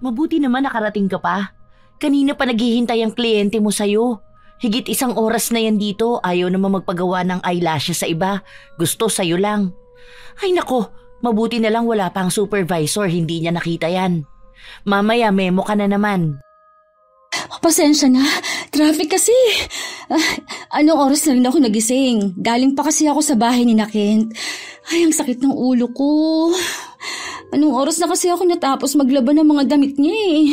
Mabuti naman nakarating ka pa. Kanina pa naghihintay ang kliyente mo sa'yo. Higit 1 oras na yan dito, ayaw naman magpagawa ng eyelashes sa iba. Gusto sa'yo lang. Ay nako, mabuti na lang wala pang supervisor, hindi niya nakita yan. Mamaya memo ka na naman. Pasensya na, traffic kasi. Anong oras na rin ako nagising? Galing pa kasi ako sa bahay ni Kent. Ay, ang sakit ng ulo ko. Anong oras na kasi ako natapos maglaban ng mga damit niya eh.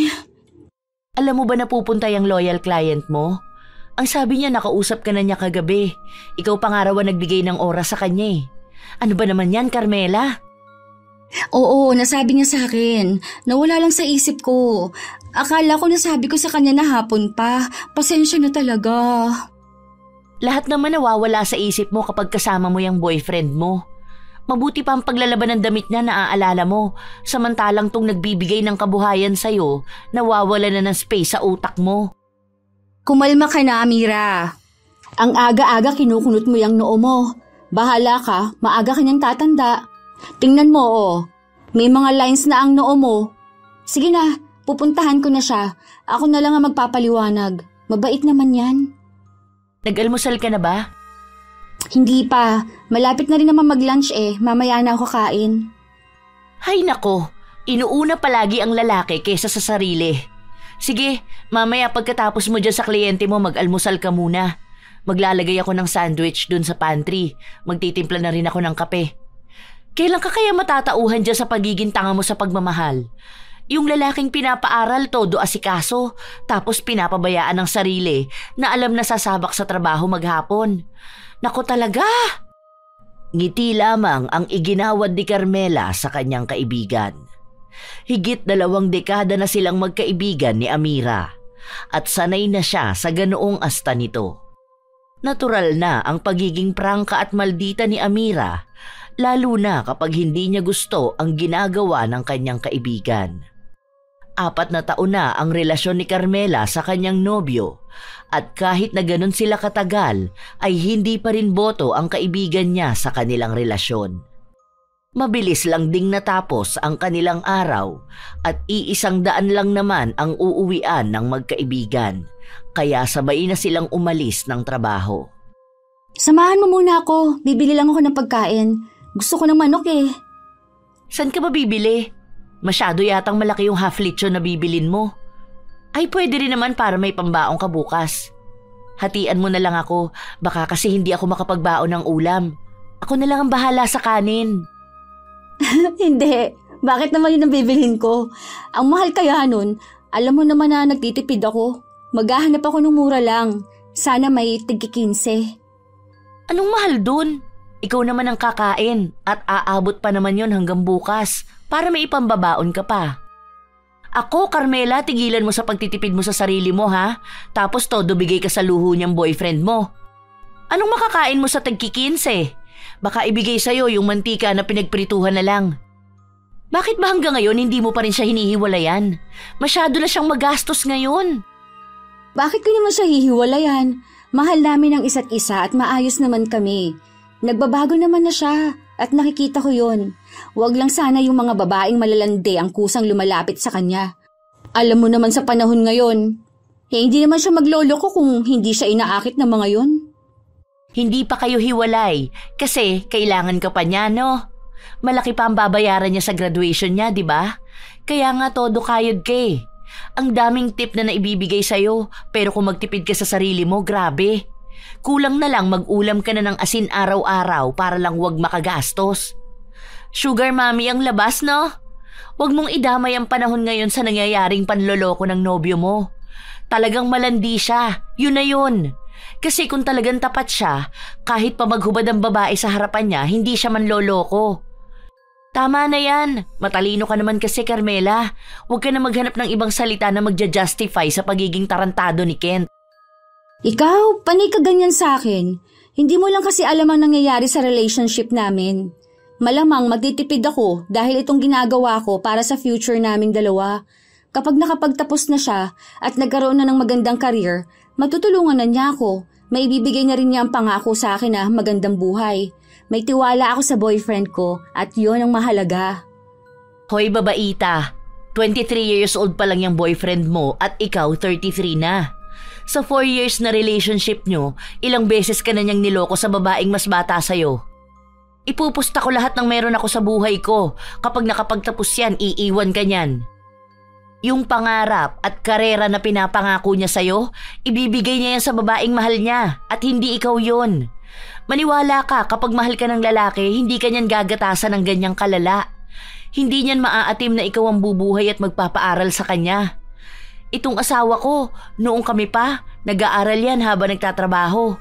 Alam mo ba na pupunta yung loyal client mo? Ang sabi niya nakausap ka na niya kagabi. Ikaw pa nga raw ang nagbigay ng oras sa kanya eh. Ano ba naman yan, Carmela? Oo, nasabi niya sa akin. Nawala lang sa isip ko. Akala ko nasabi ko sa kanya na hapon pa. Pasensya na talaga. Lahat naman nawawala sa isip mo kapag kasama mo yung boyfriend mo. Mabuti pa ang paglalaban ng damit niya na aalala mo. Samantalang tong nagbibigay ng kabuhayan sa'yo, nawawala na ng space sa utak mo. Kumalma ka na, Amira. Ang aga-aga kinukunot mo yung noo mo. Bahala ka, maaga kanyang tatanda. Tingnan mo may mga lines na ang noo mo. Sige na, pupuntahan ko na siya. Ako na lang ang magpapaliwanag. Mabait naman yan. Nag-almusal ka na ba? Hindi pa. Malapit na rin naman mag-lunch eh. Mamaya na ako kain. Hay nako, inuuna palagi ang lalaki kaysa sa sarili. Sige, mamaya pagkatapos mo dyan sa kliyente mo mag-almusal ka muna. Maglalagay ako ng sandwich dun sa pantry. Magtitimpla na rin ako ng kape. Kailan ka kaya matatauhan dyan sa pagiging tanga mo sa pagmamahal? Yung lalaking pinapaaral todo asikaso, tapos pinapabayaan ng sarili na alam na sasabak sa trabaho maghapon. Nako talaga! Ngiti lamang ang iginawad ni Carmela sa kanyang kaibigan. Higit 2 dekada na silang magkaibigan ni Amira at sanay na siya sa ganoong asta nito. Natural na ang pagiging prangka at maldita ni Amira, lalo na kapag hindi niya gusto ang ginagawa ng kanyang kaibigan. 4 na taon na ang relasyon ni Carmela sa kanyang nobyo at kahit na ganun sila katagal ay hindi pa rin boto ang kaibigan niya sa kanilang relasyon. Mabilis lang ding natapos ang kanilang araw at 100 lang naman ang uuwian ng magkaibigan, kaya sabay na silang umalis ng trabaho. Samahan mo muna ako, bibili lang ako ng pagkain. Gusto ko ng manok eh. Saan ka ba bibili? Masyado yatang malaki yung half lechon na bibilin mo. Ay pwede rin naman para may pambaong ka bukas. Hatian mo na lang ako, baka kasi hindi ako makapagbaon ng ulam. Ako na lang ang bahala sa kanin. Hindi, bakit naman yun ang bibilhin ko? Ang mahal kaya nun, alam mo naman na nagtitipid ako. Maghahanap ako ng mura lang, sana may tig-15. Anong mahal dun? Ikaw naman ang kakain at aabot pa naman yon hanggang bukas para may ipambabaon ka pa. Ako, Carmela, tigilan mo sa pagtitipid mo sa sarili mo ha? Tapos todo bigay ka sa luho niyang boyfriend mo. Anong makakain mo sa tag-15? Baka ibigay sa'yo yung mantika na pinagprituhan na lang. Bakit ba hanggang ngayon hindi mo pa rin siya hinihiwalayan? Masyado na siyang magastos ngayon. Bakit ko naman siya hihiwalayan? Mahal namin ang isa't isa at maayos naman kami. Nagbabago naman na siya at nakikita ko yon. Huwag lang sana yung mga babaeng malalande ang kusang lumalapit sa kanya. Alam mo naman sa panahon ngayon, hindi naman siya maglolo ko kung hindi siya inaakit ng mga yon. Hindi pa kayo hiwalay kasi kailangan ka pa niya, no? Malaki pa ang babayaran niya sa graduation niya, di ba? Kaya nga todo kayod ka eh. Ang daming tip na naibibigay sa'yo pero kung magtipid ka sa sarili mo, grabe. Kulang na lang mag-ulam ka na ng asin araw-araw para lang wag makagastos. Sugar mommy ang labas, no? Wag mong idamay ang panahon ngayon sa nangyayaring panloloko ng nobyo mo. Talagang malandi siya, yun na yun. Kasi kung talagang tapat siya, kahit pa maghubad ang babae sa harapan niya, hindi siya manloloko. Tama na yan. Matalino ka naman kasi, Carmela. Huwag ka na maghanap ng ibang salita na magja-justify sa pagiging tarantado ni Kent. Ikaw, panay ka ganyan sa akin. Hindi mo lang kasi alam ang nangyayari sa relationship namin. Malamang magtitipid ako dahil itong ginagawa ko para sa future naming dalawa. Kapag nakapagtapos na siya at nagkaroon na ng magandang career, matutulungan na niya ako. May ibibigay na rin niya ang pangako sa akin na magandang buhay. May tiwala ako sa boyfriend ko at yun ang mahalaga. Hoy babaita, 23 years old pa lang yung boyfriend mo at ikaw 33 na. Sa 4 years na relationship nyo, ilang beses ka na niyang niloko sa babaeng mas bata sa'yo. Ipupusta ko lahat ng meron ako sa buhay ko. Kapag nakapagtapos yan, iiwan ka niyan. Yung pangarap at karera na pinapangako niya sa'yo, ibibigay niya yan sa babaeng mahal niya at hindi ikaw yon. Maniwala ka, kapag mahal ka ng lalaki, hindi ka niyan gagatasan ng ganyang kalala. Hindi niyan maaatim na ikaw ang bubuhay at magpapaaral sa kanya. Itong asawa ko, noong kami pa, nag-aaral yan habang nagtatrabaho.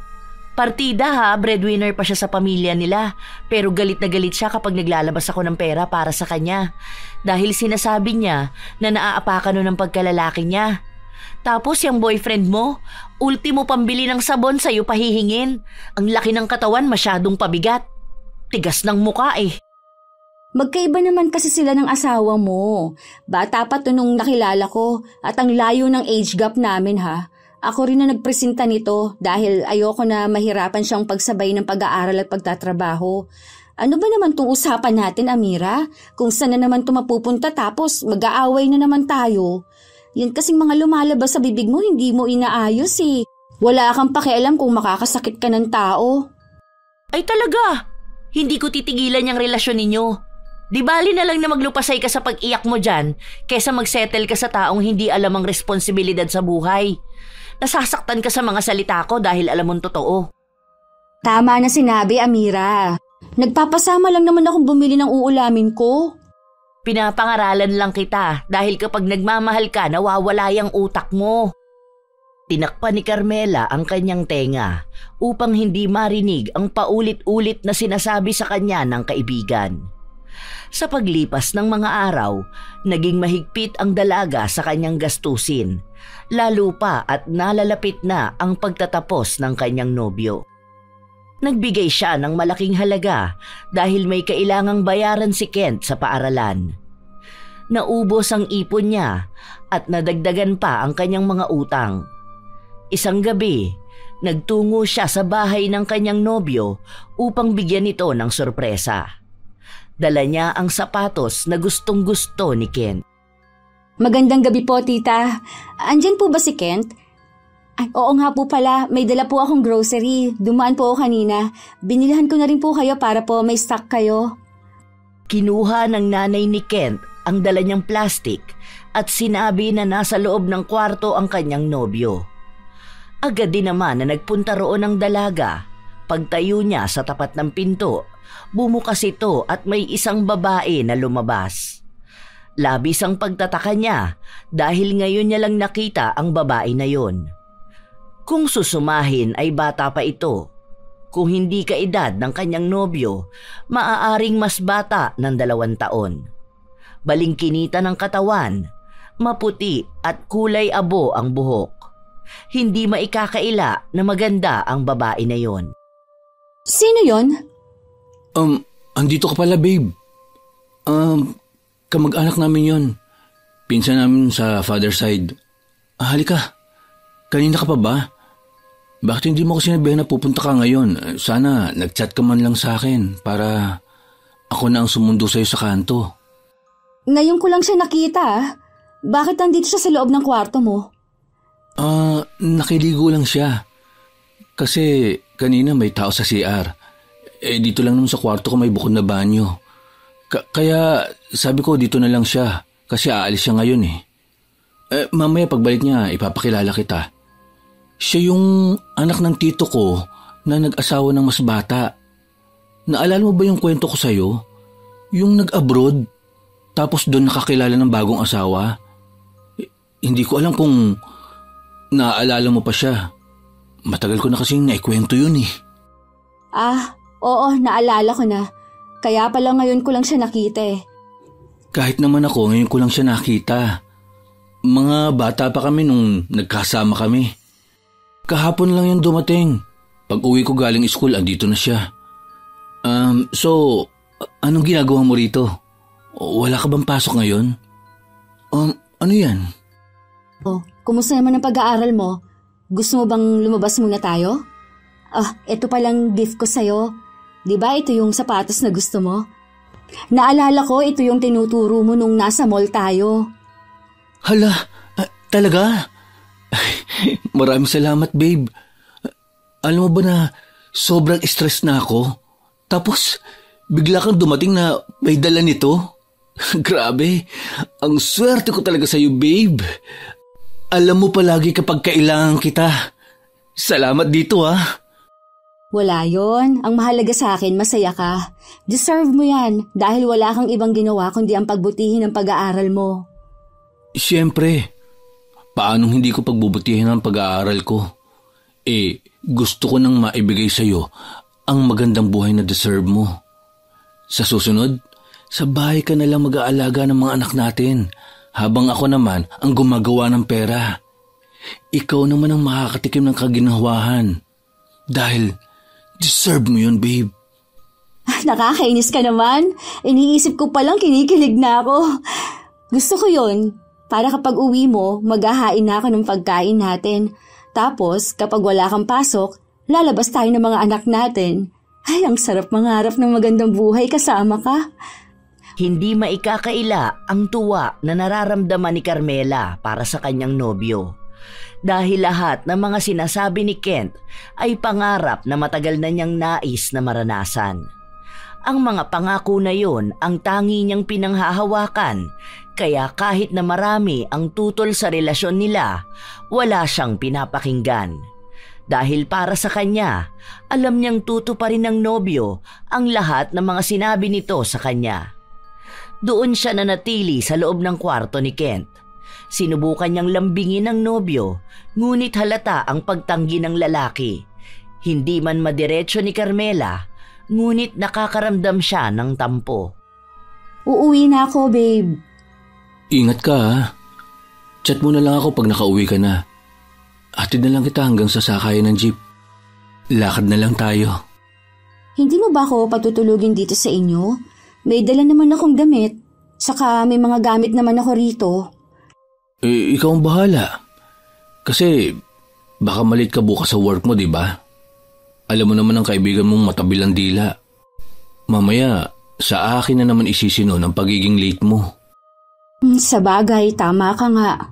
Partida ha, breadwinner pa siya sa pamilya nila. Pero galit na galit siya kapag naglalabas ako ng pera para sa kanya. Dahil sinasabi niya na naaapakan nun ng pagkalalaki niya. Tapos yung boyfriend mo, ultimo pambili ng sabon sa'yo pahihingin. Ang laki ng katawan masyadong pabigat. Tigas ng muka eh. Magkaiba naman kasi sila ng asawa mo. Bata pa to nung nakilala ko at ang layo ng age gap namin ha. Ako rin na nagpresenta nito dahil ayoko na mahirapan siyang pagsabay ng pag-aaral at pagtatrabaho. Ano ba naman itong usapan natin, Amira? Kung saan na naman ito mapupunta tapos mag-aaway na naman tayo. Yan kasing mga lumalabas sa bibig mo, hindi mo inaayos eh. Wala kang pakialam kung makakasakit ka ng tao. Ay talaga, hindi ko titigilan yung relasyon ninyo. Di bali na lang na maglupasay ka sa pag-iyak mo dyan kesa mag-settle ka sa taong hindi alam ang responsibilidad sa buhay. Nasasaktan ka sa mga salita ko dahil alam mong totoo. Tama na sinabi, Amira. Nagpapasama lang naman akong bumili ng uulamin ko. Pinapangaralan lang kita dahil kapag nagmamahal ka, nawawala yung utak mo. Tinakpan ni Carmela ang kanyang tenga upang hindi marinig ang paulit-ulit na sinasabi sa kanya ng kaibigan. Sa paglipas ng mga araw, naging mahigpit ang dalaga sa kanyang gastusin, lalo pa at nalalapit na ang pagtatapos ng kanyang nobyo. Nagbigay siya ng malaking halaga dahil may kailangang bayaran si Kent sa paaralan. Naubos ang ipon niya at nadagdagan pa ang kanyang mga utang. Isang gabi, nagtungo siya sa bahay ng kanyang nobyo upang bigyan ito ng sorpresa. Dala niya ang sapatos na gustong-gusto ni Kent. Magandang gabi po, tita. Andyan po ba si Kent? Ay, oo nga po pala, may dala po akong grocery. Dumaan po ako kanina. Binilhan ko na rin po kayo para po may stock kayo. Kinuha ng nanay ni Kent ang dala niyang plastic at sinabi na nasa loob ng kwarto ang kanyang nobyo. Agad din naman na nagpunta roon ang dalaga. Pagtayo niya sa tapat ng pinto, bumukas ito at may isang babae na lumabas. Labis ang pagtataka niya dahil ngayon niya lang nakita ang babae na yon. Kung susumahin ay bata pa ito. Kung hindi kaedad ng kanyang nobyo, maaaring mas bata ng 2 taon. Balingkinita ng katawan, maputi at kulay abo ang buhok. Hindi maikakaila na maganda ang babae na yon. Sino yon? Andito ka pala, babe. Kamag-anak namin yon. Pinsan namin sa father side. Halika. Kanina ka pa ba? Bakit hindi mo ko sinabihan na pupunta ka ngayon? Sana nag-chat ka man lang sa akin para ako na ang sumundo sa'yo sa kanto. Ngayon ko lang siya nakita. Bakit nandito siya sa loob ng kwarto mo? Nakiligo lang siya. Kasi kanina may tao sa CR. Dito lang naman sa kwarto ko may bukod na banyo. Kaya sabi ko dito na lang siya kasi aalis siya ngayon eh. Mamaya pagbalik niya ipapakilala kita. Siya yung anak ng tito ko na nag-asawa ng mas bata. Naalala mo ba yung kwento ko sa'yo? Yung nag-abroad tapos doon nakakilala ng bagong asawa? Hindi ko alam kung naaalala mo pa siya. Matagal ko na kasing naikwento yun eh. Oo, naalala ko na. Kaya pala ngayon ko lang siya nakita eh. Kahit naman ako, ngayon ko lang siya nakita. Mga bata pa kami nung nagkasama kami. Kahapon lang yan dumating. Pag uwi ko galing school, andito na siya. So, anong ginagawa mo rito? Wala ka bang pasok ngayon? Ano yan? Kumusta naman ang pag-aaral mo? Gusto mo bang lumabas muna tayo? Ito palang gift ko sa'yo. Diba ito yung sapatos na gusto mo? Naalala ko ito yung tinuturo mo nung nasa mall tayo. Hala, talaga? Maraming salamat, babe. Alam mo ba na sobrang stress na ako? Tapos, bigla kang dumating na may dala nito? Grabe, ang swerte ko talaga sa'yo, babe. Alam mo palagi kapag kailangan kita. Salamat dito, ha. Wala yon. Ang mahalaga sa akin, masaya ka. Deserve mo yan dahil wala kang ibang ginawa kundi ang pagbutihin ng pag-aaral mo. Siyempre, paanong hindi ko pagbubutihin ang pag-aaral ko? Gusto ko nang maibigay sa'yo ang magandang buhay na deserve mo. Sa susunod, sa bahay ka nalang mag-aalaga ng mga anak natin habang ako naman ang gumagawa ng pera. Ikaw naman ang makakatikim ng kaginhawahan dahil deserve mo yun, babe. Nakakainis ka naman. Iniisip ko palang kinikilig na ako. Gusto ko yun. Para kapag uwi mo, maghahain na ako ng pagkain natin. Tapos, kapag wala kang pasok, lalabas tayo ng mga anak natin. Ay, ang sarap mangarap ng magandang buhay kasama ka. Hindi maikakaila ang tuwa na nararamdaman ni Carmela para sa kanyang nobyo. Dahil lahat ng mga sinasabi ni Kent ay pangarap na matagal na niyang nais na maranasan. Ang mga pangako na yon ang tangi niyang pinanghahawakan, kaya kahit na marami ang tutol sa relasyon nila, wala siyang pinapakinggan. Dahil para sa kanya, alam niyang tutuparin ng nobyo ang lahat ng mga sinabi nito sa kanya. Doon siya nanatili sa loob ng kwarto ni Kent. Sinubukan niyang lambingin ng nobyo, ngunit halata ang pagtanggi ng lalaki. Hindi man madiretso ni Carmela, ngunit nakakaramdam siya ng tampo. Uuwi na ako, babe. Ingat ka, ha. Chat mo na lang ako pag nakauwi ka na. Hatid na lang kita hanggang sa sakayan ng jeep. Lakad na lang tayo. Hindi mo ba ako patutulugin dito sa inyo? May dala naman akong damit. Saka may mga gamit naman ako rito. Ikaw ang bahala. Kasi baka malit ka bukas sa work mo, di ba? Alam mo naman ang kaibigan mong matabil ang dila. Mamaya, sa akin na naman isisino ang pagiging late mo. Sa bagay, tama ka nga.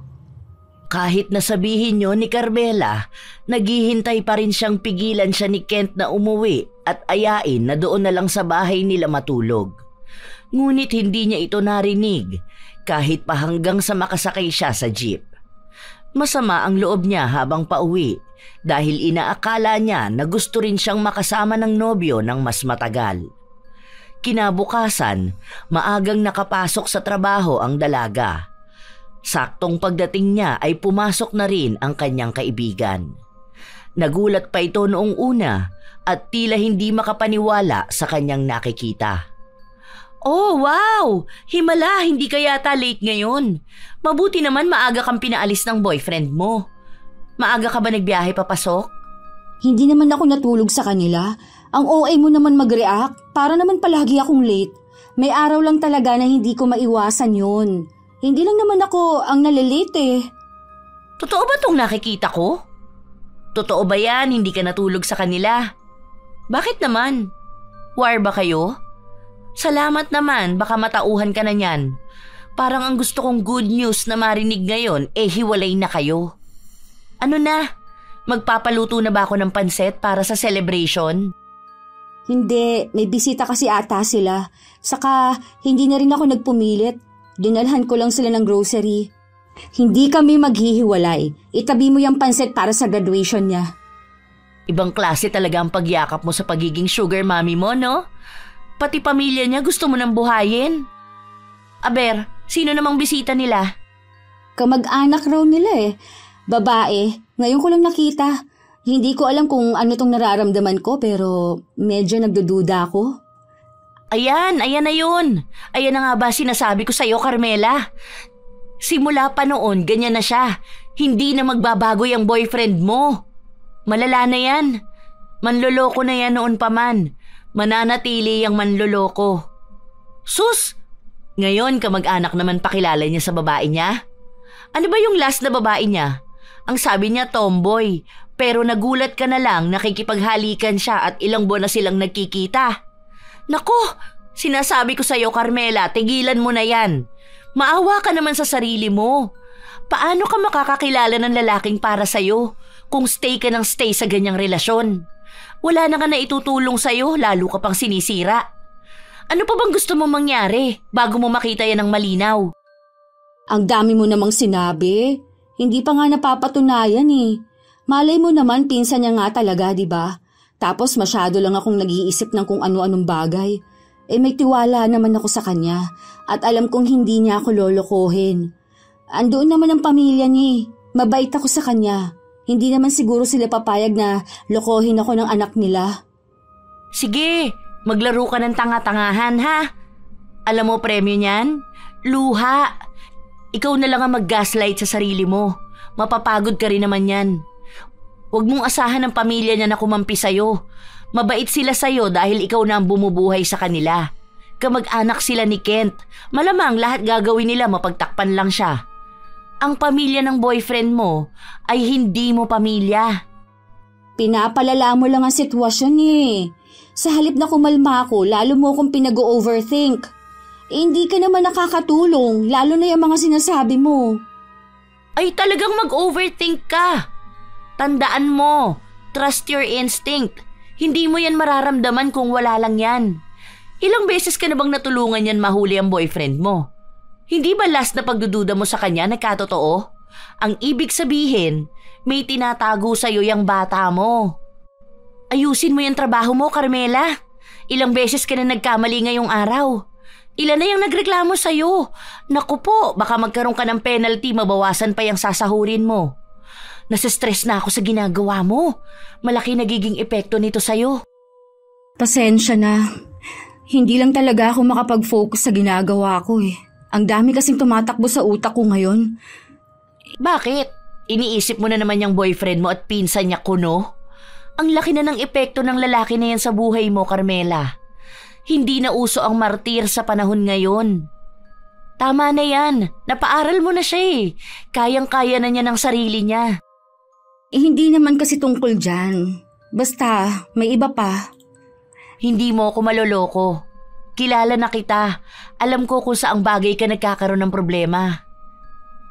Kahit nasabihin niyo ni Carmela, naghihintay pa rin siyang pigilan siya ni Kent na umuwi at ayain na doon na lang sa bahay nila matulog. Ngunit hindi niya ito narinig kahit pa hanggang sa makasakay siya sa jeep. Masama ang loob niya habang pauwi dahil inaakala niya na gusto rin siyang makasama ng nobyo ng mas matagal. Kinabukasan, maagang nakapasok sa trabaho ang dalaga. Saktong pagdating niya ay pumasok na rin ang kanyang kaibigan. Nagulat pa ito noong una at tila hindi makapaniwala sa kanyang nakikita. Oh, wow! Himala, hindi ka yata late ngayon. Mabuti naman maaga kang pinaalis ng boyfriend mo. Maaga ka ba nagbiyahe papasok? Hindi naman ako natulog sa kanila. Ang OA mo naman mag-react. Para naman palagi akong late. May araw lang talaga na hindi ko maiwasan yun. Hindi lang naman ako ang nalilate eh. Totoo ba itong nakikita ko? Totoo ba yan, hindi ka natulog sa kanila? Bakit naman? War ba kayo? Salamat naman, baka matauhan ka na niyan. Parang ang gusto kong good news na marinig ngayon, hiwalay na kayo. Ano na? Magpapaluto na ba ako ng pansit para sa celebration? Hindi, may bisita kasi ata sila. Saka, hindi na rin ako nagpumilit. Dinalhan ko lang sila ng grocery. Hindi kami maghihiwalay. Itabi mo yung pansit para sa graduation niya. Ibang klase talaga ang pagyakap mo sa pagiging sugar mommy mo, no? Pati pamilya niya gusto mo nang buhayin. Aber, sino namang bisita nila? Kamag-anak raw nila eh. Babae, ngayon ko lang nakita. Hindi ko alam kung ano tong nararamdaman ko pero medyo nagdududa ako. Ayan na yun. Ayan na nga ba sinasabi ko sa'yo, Carmela? Simula pa noon, ganyan na siya. Hindi na magbabago yung boyfriend mo. Malala na yan. Manloloko na yan noon pa man. Mananatili yung manloloko. Sus! Ngayon, kamag-anak naman pakilala niya sa babae niya? Ano ba yung last na babae niya? Ang sabi niya tomboy, pero nagulat ka na lang nakikipaghalikan siya at ilang buwan na silang nagkikita. Nako, sinasabi ko sa'yo, Carmela, tigilan mo na yan. Maawa ka naman sa sarili mo. Paano ka makakakilala ng lalaking para sa'yo kung stay ka ng stay sa ganyang relasyon? Wala na ka na itutulong sa'yo, lalo ka pang sinisira. Ano pa bang gusto mo mangyari bago mo makita yan ng malinaw? Ang dami mo namang sinabi. Hindi pa nga napapatunayan eh. Malay mo naman pinsan niya nga talaga, di ba? Tapos masyado lang akong nag-iisip ng kung ano-anong bagay. May tiwala naman ako sa kanya at alam kong hindi niya ako lolokohin. Andoon naman ang pamilya niya. Mabait ako sa kanya. Hindi naman siguro sila papayag na lokohin ako ng anak nila. Sige, maglaro ka ng tanga-tangahan ha. Alam mo premyo niyan? Luha. Ikaw na lang ang mag-gaslight sa sarili mo. Mapapagod ka rin naman yan. Huwag mong asahan ng pamilya niya na kumampi sa'yo. Mabait sila sa'yo dahil ikaw na ang bumubuhay sa kanila. Kamag-anak sila ni Kent. Malamang lahat gagawin nila mapagtakpan lang siya. Ang pamilya ng boyfriend mo ay hindi mo pamilya. Pinapalala mo lang ang sitwasyon eh. Sa halip na kumalma ako, lalo mo akong pinag-overthink. Hindi ka naman nakakatulong, lalo na yung mga sinasabi mo. Ay talagang mag-overthink ka. Tandaan mo, trust your instinct. Hindi mo yan mararamdaman kung wala lang yan. Ilang beses ka na bang natulungan yan mahuli ang boyfriend mo? Hindi ba last na pagdududa mo sa kanya nagkatotoo? Ang ibig sabihin, may tinatago sa'yo yung bata mo. Ayusin mo yung trabaho mo, Carmela. Ilang beses ka na nagkamali ngayong araw. Ilan na yung nagreklamo sa'yo? Naku po, baka magkaroon ka ng penalty, mabawasan pa yung sasahurin mo. Nasistress na ako sa ginagawa mo. Malaki nagiging epekto nito sa'yo. Pasensya na. Hindi lang talaga ako makapag-focus sa ginagawa ko eh. Ang dami kasing tumatakbo sa utak ko ngayon. Bakit? Iniisip mo na naman yung boyfriend mo at pinsan niya kuno? Ang laki na ng epekto ng lalaki na yan sa buhay mo, Carmela. Hindi na uso ang martir sa panahon ngayon. Tama na yan. Napaaral mo na siya eh. Kayang-kaya na niya ng sarili niya. Hindi naman kasi tungkol dyan. Basta, may iba pa. Hindi mo ako maloloko. Kilala na kita. Alam ko kung saang bagay ka nagkakaroon ng problema.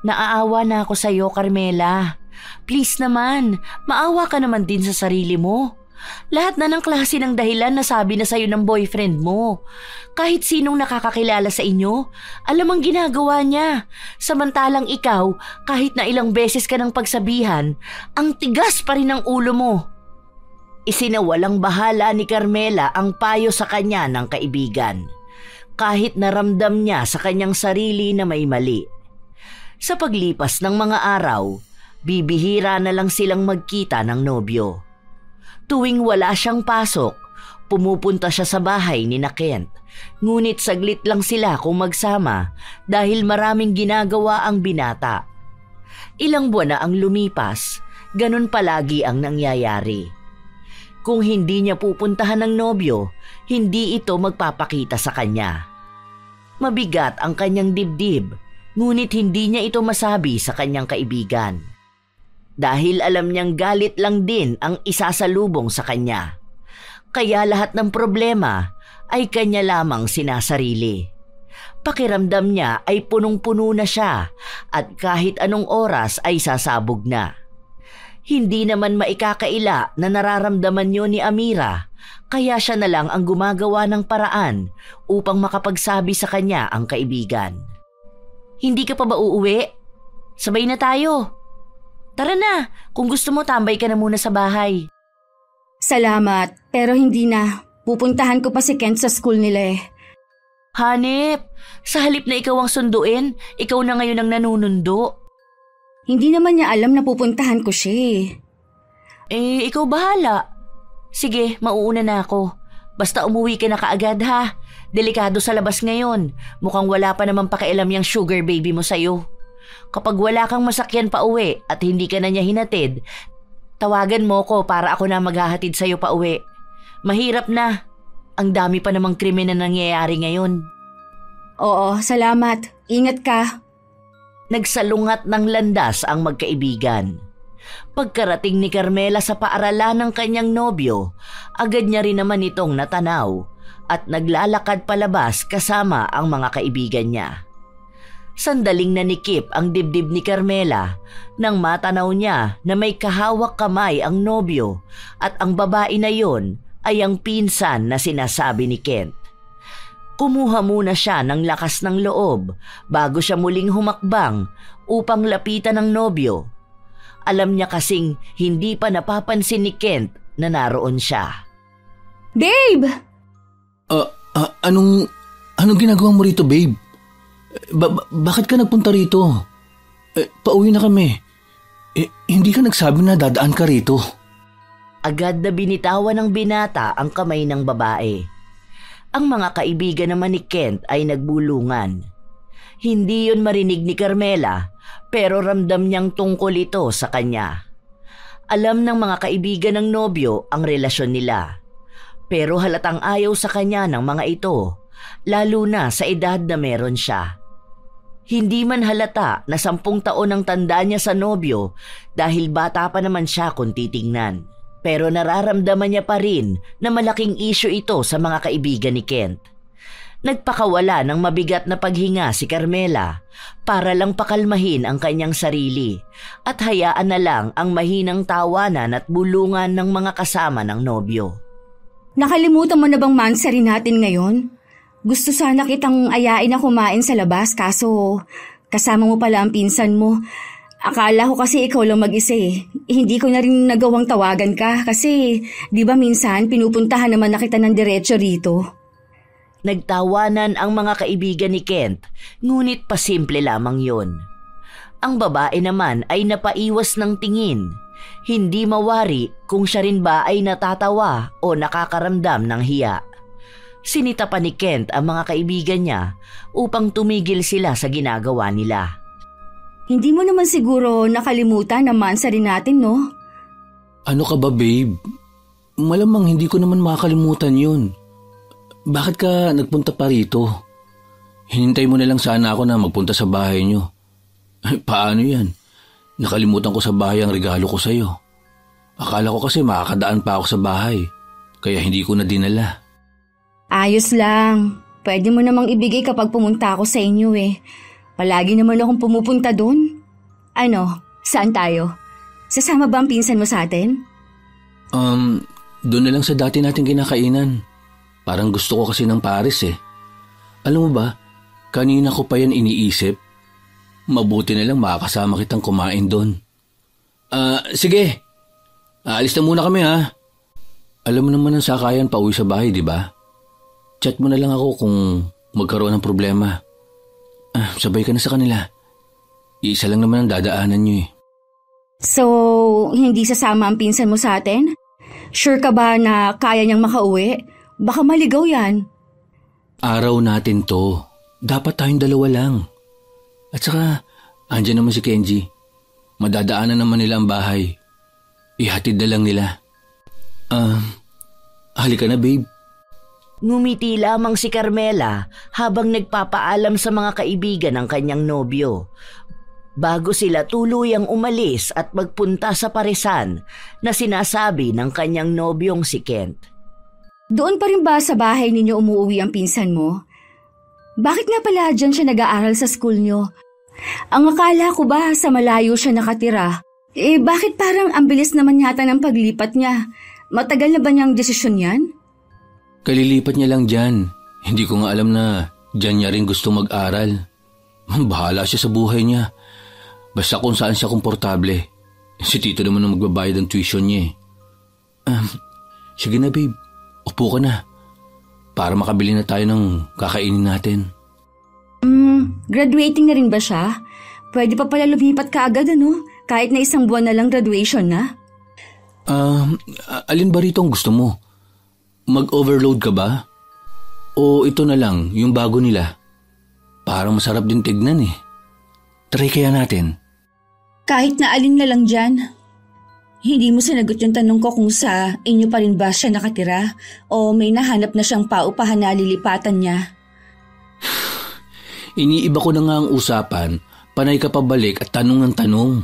Naaawa na ako sa'yo, Carmela. Please naman, maawa ka naman din sa sarili mo. Lahat na ng klase ng dahilan nasabi na sa'yo ng boyfriend mo. Kahit sinong nakakakilala sa inyo, alam ang ginagawa niya. Samantalang ikaw, kahit na ilang beses ka ng pagsabihan, ang tigas pa rin ng ulo mo. Isinawalang bahala ni Carmela ang payo sa kanya ng kaibigan. Kahit naramdam niya sa kanyang sarili na may mali. Sa paglipas ng mga araw, bibihira na lang silang magkita ng nobyo. Tuwing wala siyang pasok, pumupunta siya sa bahay ni Kent. Ngunit saglit lang sila kung magsama dahil maraming ginagawa ang binata. Ilang buwan na ang lumipas, ganun palagi ang nangyayari. Kung hindi niya pupuntahan ng nobyo, hindi ito magpapakita sa kanya. Mabigat ang kanyang dibdib, ngunit hindi niya ito masabi sa kanyang kaibigan. Dahil alam niyang galit lang din ang isasalubong sa kanya. Kaya lahat ng problema ay kanya lamang sinasarili. Pakiramdam niya ay punong-puno na siya at kahit anong oras ay sasabog na. Hindi naman maikakaila na nararamdaman yun ni Amira, kaya siya na lang ang gumagawa ng paraan upang makapagsabi sa kanya ang kaibigan. Hindi ka pa ba uuwi? Sabay na tayo. Tara na, kung gusto mo tambay ka na muna sa bahay. Salamat, pero hindi na. Pupuntahan ko pa si Kent sa school nila eh. Hanep, sa halip na ikaw ang sunduin, ikaw na ngayon ang nanunundo. Hindi naman niya alam na pupuntahan ko siya eh. Ikaw bahala. Sige, mauuna na ako. Basta umuwi ka na kaagad ha. Delikado sa labas ngayon. Mukhang wala pa namang pakialam yung sugar baby mo sa'yo. Kapag wala kang masakyan pa uwi at hindi ka na niya hinatid, tawagan mo ko para ako na maghahatid sa'yo pa uwi. Mahirap na. Ang dami pa namang krimen na nangyayari ngayon. Oo, salamat. Ingat ka. Nagsalungat ng landas ang magkaibigan. Pagkarating ni Carmela sa paaralan ng kanyang nobyo, agad niya rin naman itong natanaw at naglalakad palabas kasama ang mga kaibigan niya. Sandaling nanikip ang dibdib ni Carmela nang matanaw niya na may kahawak kamay ang nobyo at ang babae na yon ay ang pinsan na sinasabi ni Kent. Kumuha muna siya ng lakas ng loob bago siya muling humakbang upang lapitan ng nobyo. Alam niya kasing hindi pa napapansin ni Kent na naroon siya. Babe! Anong ginagawa mo rito, babe? Bakit ka nagpunta rito? Pauwi na kami. Hindi ka nagsabi na dadaan ka rito. Agad na binitawan ng binata ang kamay ng babae. Ang mga kaibigan naman ni Kent ay nagbulungan. Hindi yun marinig ni Carmela pero ramdam niyang tungkol ito sa kanya. Alam ng mga kaibigan ng nobyo ang relasyon nila. Pero halatang ayaw sa kanya ng mga ito, lalo na sa edad na meron siya. Hindi man halata na 10 taon ang tanda niya sa nobyo dahil bata pa naman siya kung titingnan. Pero nararamdaman niya pa rin na malaking issue ito sa mga kaibigan ni Kent. Nagpakawala ng mabigat na paghinga si Carmela para lang pakalmahin ang kanyang sarili at hayaan na lang ang mahinang tawanan at bulungan ng mga kasama ng nobyo. Nakalimutan mo na bang mansari natin ngayon? Gusto sana kitang ayain na kumain sa labas kaso kasama mo pala ang pinsan mo. Akala ko kasi ikaw lang mag-isa eh. Hindi ko na rin nagawang tawagan ka kasi di ba minsan pinupuntahan naman na kita ng diretso rito. Nagtawanan ang mga kaibigan ni Kent, ngunit pasimple lamang yon. Ang babae naman ay napaiwas ng tingin. Hindi mawari kung siya rin ba ay natatawa o nakakaramdam ng hiya. Sinita pa ni Kent ang mga kaibigan niya upang tumigil sila sa ginagawa nila. Hindi mo naman siguro nakalimutan na mansari natin, no? Ano ka ba, babe? Malamang hindi ko naman makakalimutan yun. Bakit ka nagpunta pa rito? Hinintay mo na lang sana ako na magpunta sa bahay niyo. Paano yan? Nakalimutan ko sa bahay ang regalo ko sa'yo. Akala ko kasi makakadaan pa ako sa bahay, kaya hindi ko na dinala. Ayos lang. Pwede mo namang ibigay kapag pumunta ako sa inyo eh. Palagi naman akong pumupunta doon. Ano, saan tayo? Sasama ba ang pinsan mo sa atin? Doon na lang sa dati nating kinakainan. Parang gusto ko kasi ng Paris eh. Alam mo ba, kanina ko pa yan iniisip. Mabuti na lang makakasama kitang kumain doon. Sige. Aalis na muna kami ha. Alam mo naman ang sakayan pa uwi sa bahay, di ba? Chat mo na lang ako kung magkaroon ng problema. Sabay ka na sa kanila. Iisa lang naman ang dadaanan niyo eh. So, hindi sasama ang pinsan mo sa atin? Sure ka ba na kaya niyang makauwi? Baka maligaw yan. Araw natin to. Dapat tayong dalawa lang. At saka, andyan naman si Kenji. Madadaanan naman nila ang bahay. Ihatid na lang nila. Halika na, babe. Ngumiti lamang si Carmela habang nagpapaalam sa mga kaibigan ng kanyang nobyo. Bago sila tuluyang umalis at magpunta sa paresan na sinasabi ng kanyang nobyong si Kent. Doon pa rin ba sa bahay ninyo umuwi ang pinsan mo? Bakit nga pala dyan siya nag-aaral sa school nyo? Ang akala ko ba sa malayo siya nakatira? Bakit parang ang bilis naman yata ng paglipat niya? Matagal na ba niyang desisyon yan? Kalilipat niya lang dyan. Hindi ko nga alam na dyan niya rin gusto mag-aral. Bahala siya sa buhay niya. Basta kung saan siya komportable. Si Tito naman ang magbabayad ng tuition niya eh. Sige na babe, upo ka na. Para makabili na tayo ng kakainin natin. Graduating na rin ba siya? Pwede pa pala lumipat ka agad ano? Kahit na 1 buwan na lang graduation na? Alin ba rito ang gusto mo? Mag-overload ka ba? O ito na lang, yung bago nila? Parang masarap din tignan eh. Try kaya natin. Kahit na alin na lang dyan. Hindi mo sinagot yung tanong ko kung sa inyo pa rin ba siya nakatira o may nahanap na siyang paupahan na lilipatan niya. Iniiba ko na nga ang usapan, panay ka pabalik at tanong ng tanong.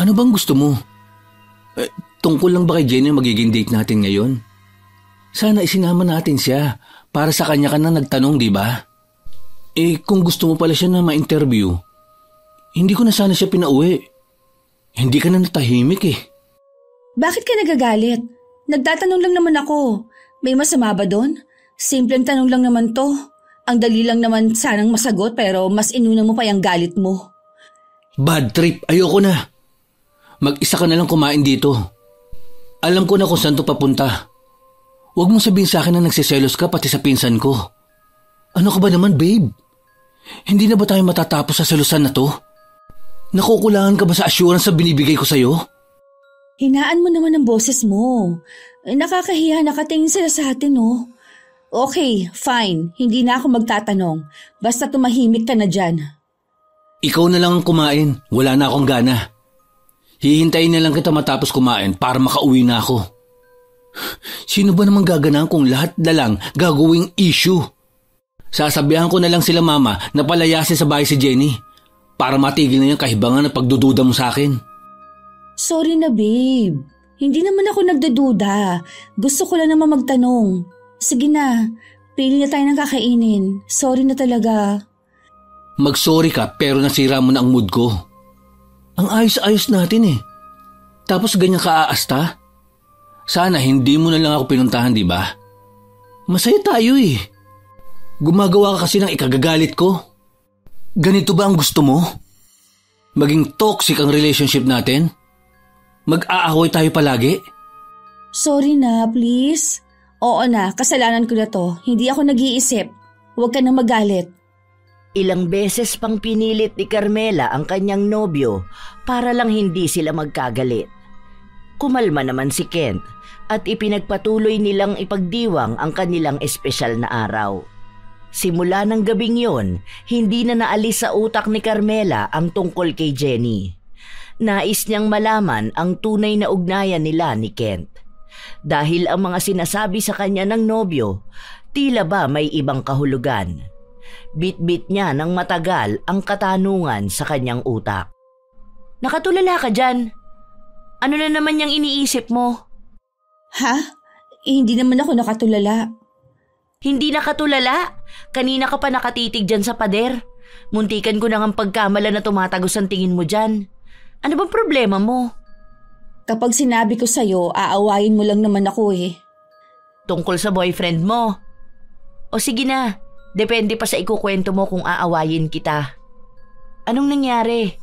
Ano bang gusto mo? Tungkol lang ba kay Jenny magiging date natin ngayon? Sana isinama natin siya para sa kanya ka na nagtanong, di ba? Kung gusto mo pala siya na ma-interview, hindi ko na sana siya pinauwi. Hindi ka na natahimik eh. Bakit ka nagagalit? Nagtatanong lang naman ako. May masama ba doon? Simpleng tanong lang naman to. Ang dali lang naman sanang masagot pero mas inuna mo pa yung galit mo. Bad trip, ayoko na. Mag-isa ka na lang kumain dito. Alam ko na kung saan to papunta. Huwag mong sabihin sa akin na nagsiselos ka pati sa pinsan ko. Ano ka ba naman, babe? Hindi na ba tayo matatapos sa selusan na to? Nakukulangan ka ba sa assurance na binibigay ko sa'yo? Hinaan mo naman ang boses mo. Nakakahiya, nakatingin sila sa atin, oh. Okay, fine. Hindi na ako magtatanong. Basta tumahimik ka na dyan. Ikaw na lang ang kumain. Wala na akong gana. Hihintayin na lang kita matapos kumain para makauwi na ako. Sino ba naman gaganaan kung lahat na lang gagawing issue? Sasabihan ko na lang sila mama na palayasin sa bahay si Jenny para matigil na yung kahibangan na pagdududa mo sa akin. Sorry na, babe. Hindi naman ako nagdududa. Gusto ko lang naman magtanong. Sige na, pili na tayo ng kakainin. Sorry na talaga. Mag-sorry ka pero nasira mo na ang mood ko. Ang ayos-ayos natin eh. Tapos ganyan ka aasta? Sana hindi mo na lang ako pinuntahan, di ba? Masaya tayo eh. Gumagawa ka kasi ng ikagagalit ko. Ganito ba ang gusto mo? Maging toxic ang relationship natin? Mag-aaway tayo palagi? Sorry na, please. Oo na, kasalanan ko na to. Hindi ako nag-iisip. Huwag ka nang magalit. Ilang beses pang pinilit ni Carmela ang kanyang nobyo para lang hindi sila magkagalit. Kumalma naman si Kent at ipinagpatuloy nilang ipagdiwang ang kanilang espesyal na araw. Simula ng gabing yon, hindi na naalis sa utak ni Carmela ang tungkol kay Jenny. Nais niyang malaman ang tunay na ugnayan nila ni Kent. Dahil ang mga sinasabi sa kanya ng nobyo, tila ba may ibang kahulugan. Bit-bit niya ng matagal ang katanungan sa kanyang utak. Nakatulala ka dyan. Ano na naman yung iniisip mo? Ha? Hindi naman ako nakatulala. Hindi nakatulala? Kanina ka pa nakatitig dyan sa pader. Muntikan ko na ang pagkamala na tumatagos ang tingin mo dyan. Ano bang problema mo? Kapag sinabi ko sa'yo, aawayin mo lang naman ako eh. Tungkol sa boyfriend mo? O sige na, depende pa sa ikukwento mo kung aawayin kita. Anong nangyari?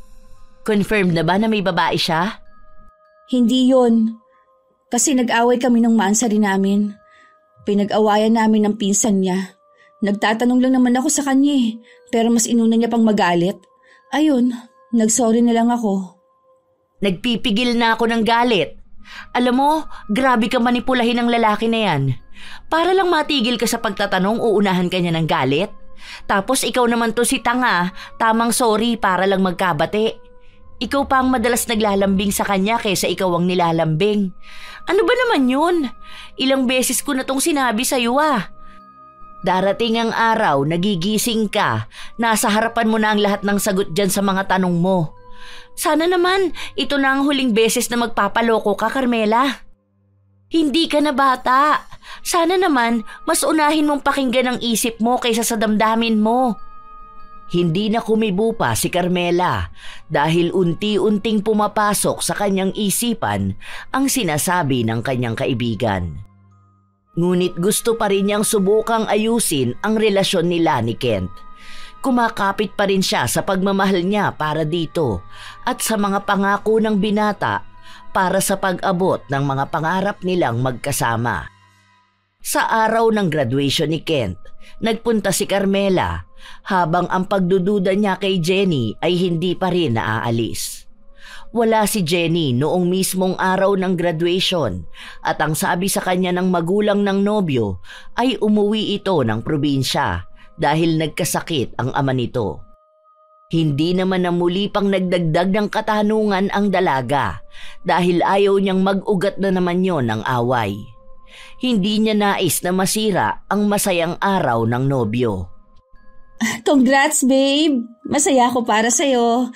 Confirmed na ba na may babae siya? Hindi yon. Kasi nag-away kami ng maansari namin. Pinag-awayan namin ng pinsan niya. Nagtatanong lang naman ako sa kanya eh, pero mas inuna niya pang magalit. Ayun, nagsorry na lang ako. Nagpipigil na ako ng galit. Alam mo, grabe ka manipulahin ng lalaki na yan. Para lang matigil ka sa pagtatanong, uunahan ka niya ng galit. Tapos ikaw naman to si tanga, tamang sorry para lang magkabate. Ikaw pa ang madalas naglalambing sa kanya kaysa ikaw ang nilalambing. Ano ba naman yun? Ilang beses ko na tong sinabi sa'yo ah. Darating ang araw, nagigising ka, nasa harapan mo na ang lahat ng sagot dyan sa mga tanong mo. Sana naman, ito na ang huling beses na magpapaloko ka, Carmela. Hindi ka na bata. Sana naman, mas unahin mong pakinggan ang isip mo kaysa sa damdamin mo. Hindi na kumibo pa si Carmela dahil unti-unting pumapasok sa kanyang isipan ang sinasabi ng kanyang kaibigan. Ngunit gusto pa rin niyang subukang ayusin ang relasyon nila ni Kent. Kumakapit pa rin siya sa pagmamahal niya para dito at sa mga pangako ng binata para sa pag-abot ng mga pangarap nilang magkasama. Sa araw ng graduation ni Kent, nagpunta si Carmela habang ang pagdududa niya kay Jenny ay hindi pa rin naaalis. Wala si Jenny noong mismong araw ng graduation at ang sabi sa kanya ng magulang ng nobyo ay umuwi ito ng probinsya dahil nagkasakit ang ama nito. Hindi naman na muli pang nagdagdag ng katanungan ang dalaga dahil ayaw niyang mag-ugat na naman yon ng away. Hindi niya nais na masira ang masayang araw ng nobyo. Congrats, babe! Masaya ako para sa'yo.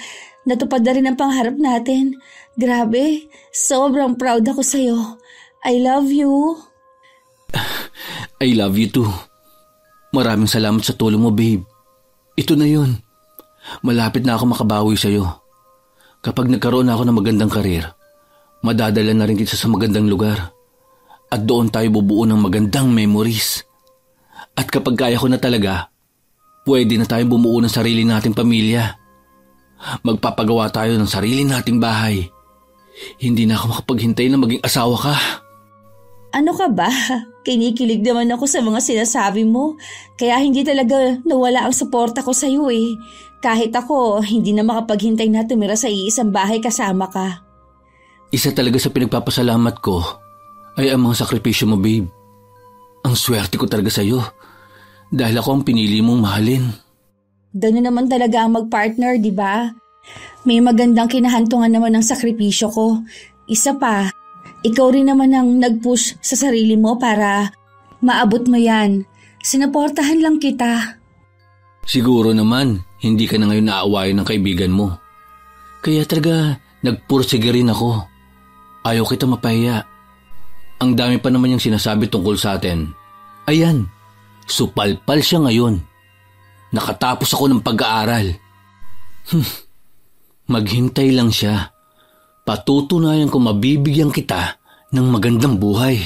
Natupad na rin ang pangarap natin. Grabe, sobrang proud ako sa'yo. I love you. I love you too. Maraming salamat sa tulong mo, babe. Ito na yun. Malapit na ako makabawi sa'yo. Kapag nagkaroon ako ng magandang karir, madadala na rin kita sa magandang lugar. At doon tayo bubuo ng magandang memories. At kapag kaya ko na talaga, pwede na tayo bumuo ng sarili nating pamilya. Magpapagawa tayo ng sarili nating bahay. Hindi na ako makapaghintay na maging asawa ka. Ano ka ba? Kinikilig naman ako sa mga sinasabi mo. Kaya hindi talaga nawala ang suporta ko sa'yo eh. Kahit ako, hindi na makapaghintay na tumira sa iisang bahay kasama ka. Isa talaga sa pinagpapasalamat ko ay ang mga sakripisyo mo, babe. Ang swerte ko talaga sa'yo dahil ako ang pinili mong mahalin. Gano'n naman talaga ang mag-partner, di ba? May magandang kinahantungan naman ng sakripisyo ko. Isa pa, ikaw rin naman ang nag-push sa sarili mo para maabot mo yan. Sinaportahan lang kita. Siguro naman, hindi ka na ngayon naaawayan ng kaibigan mo. Kaya talaga, nagpursige rin ako. Ayaw kita mapahiya. Ang dami pa naman yung sinasabi tungkol sa atin. Ayan, supalpal siya ngayon. Nakatapos ako ng pag-aaral. Maghintay lang siya. Patutunayan ko mabibigyan kita ng magandang buhay.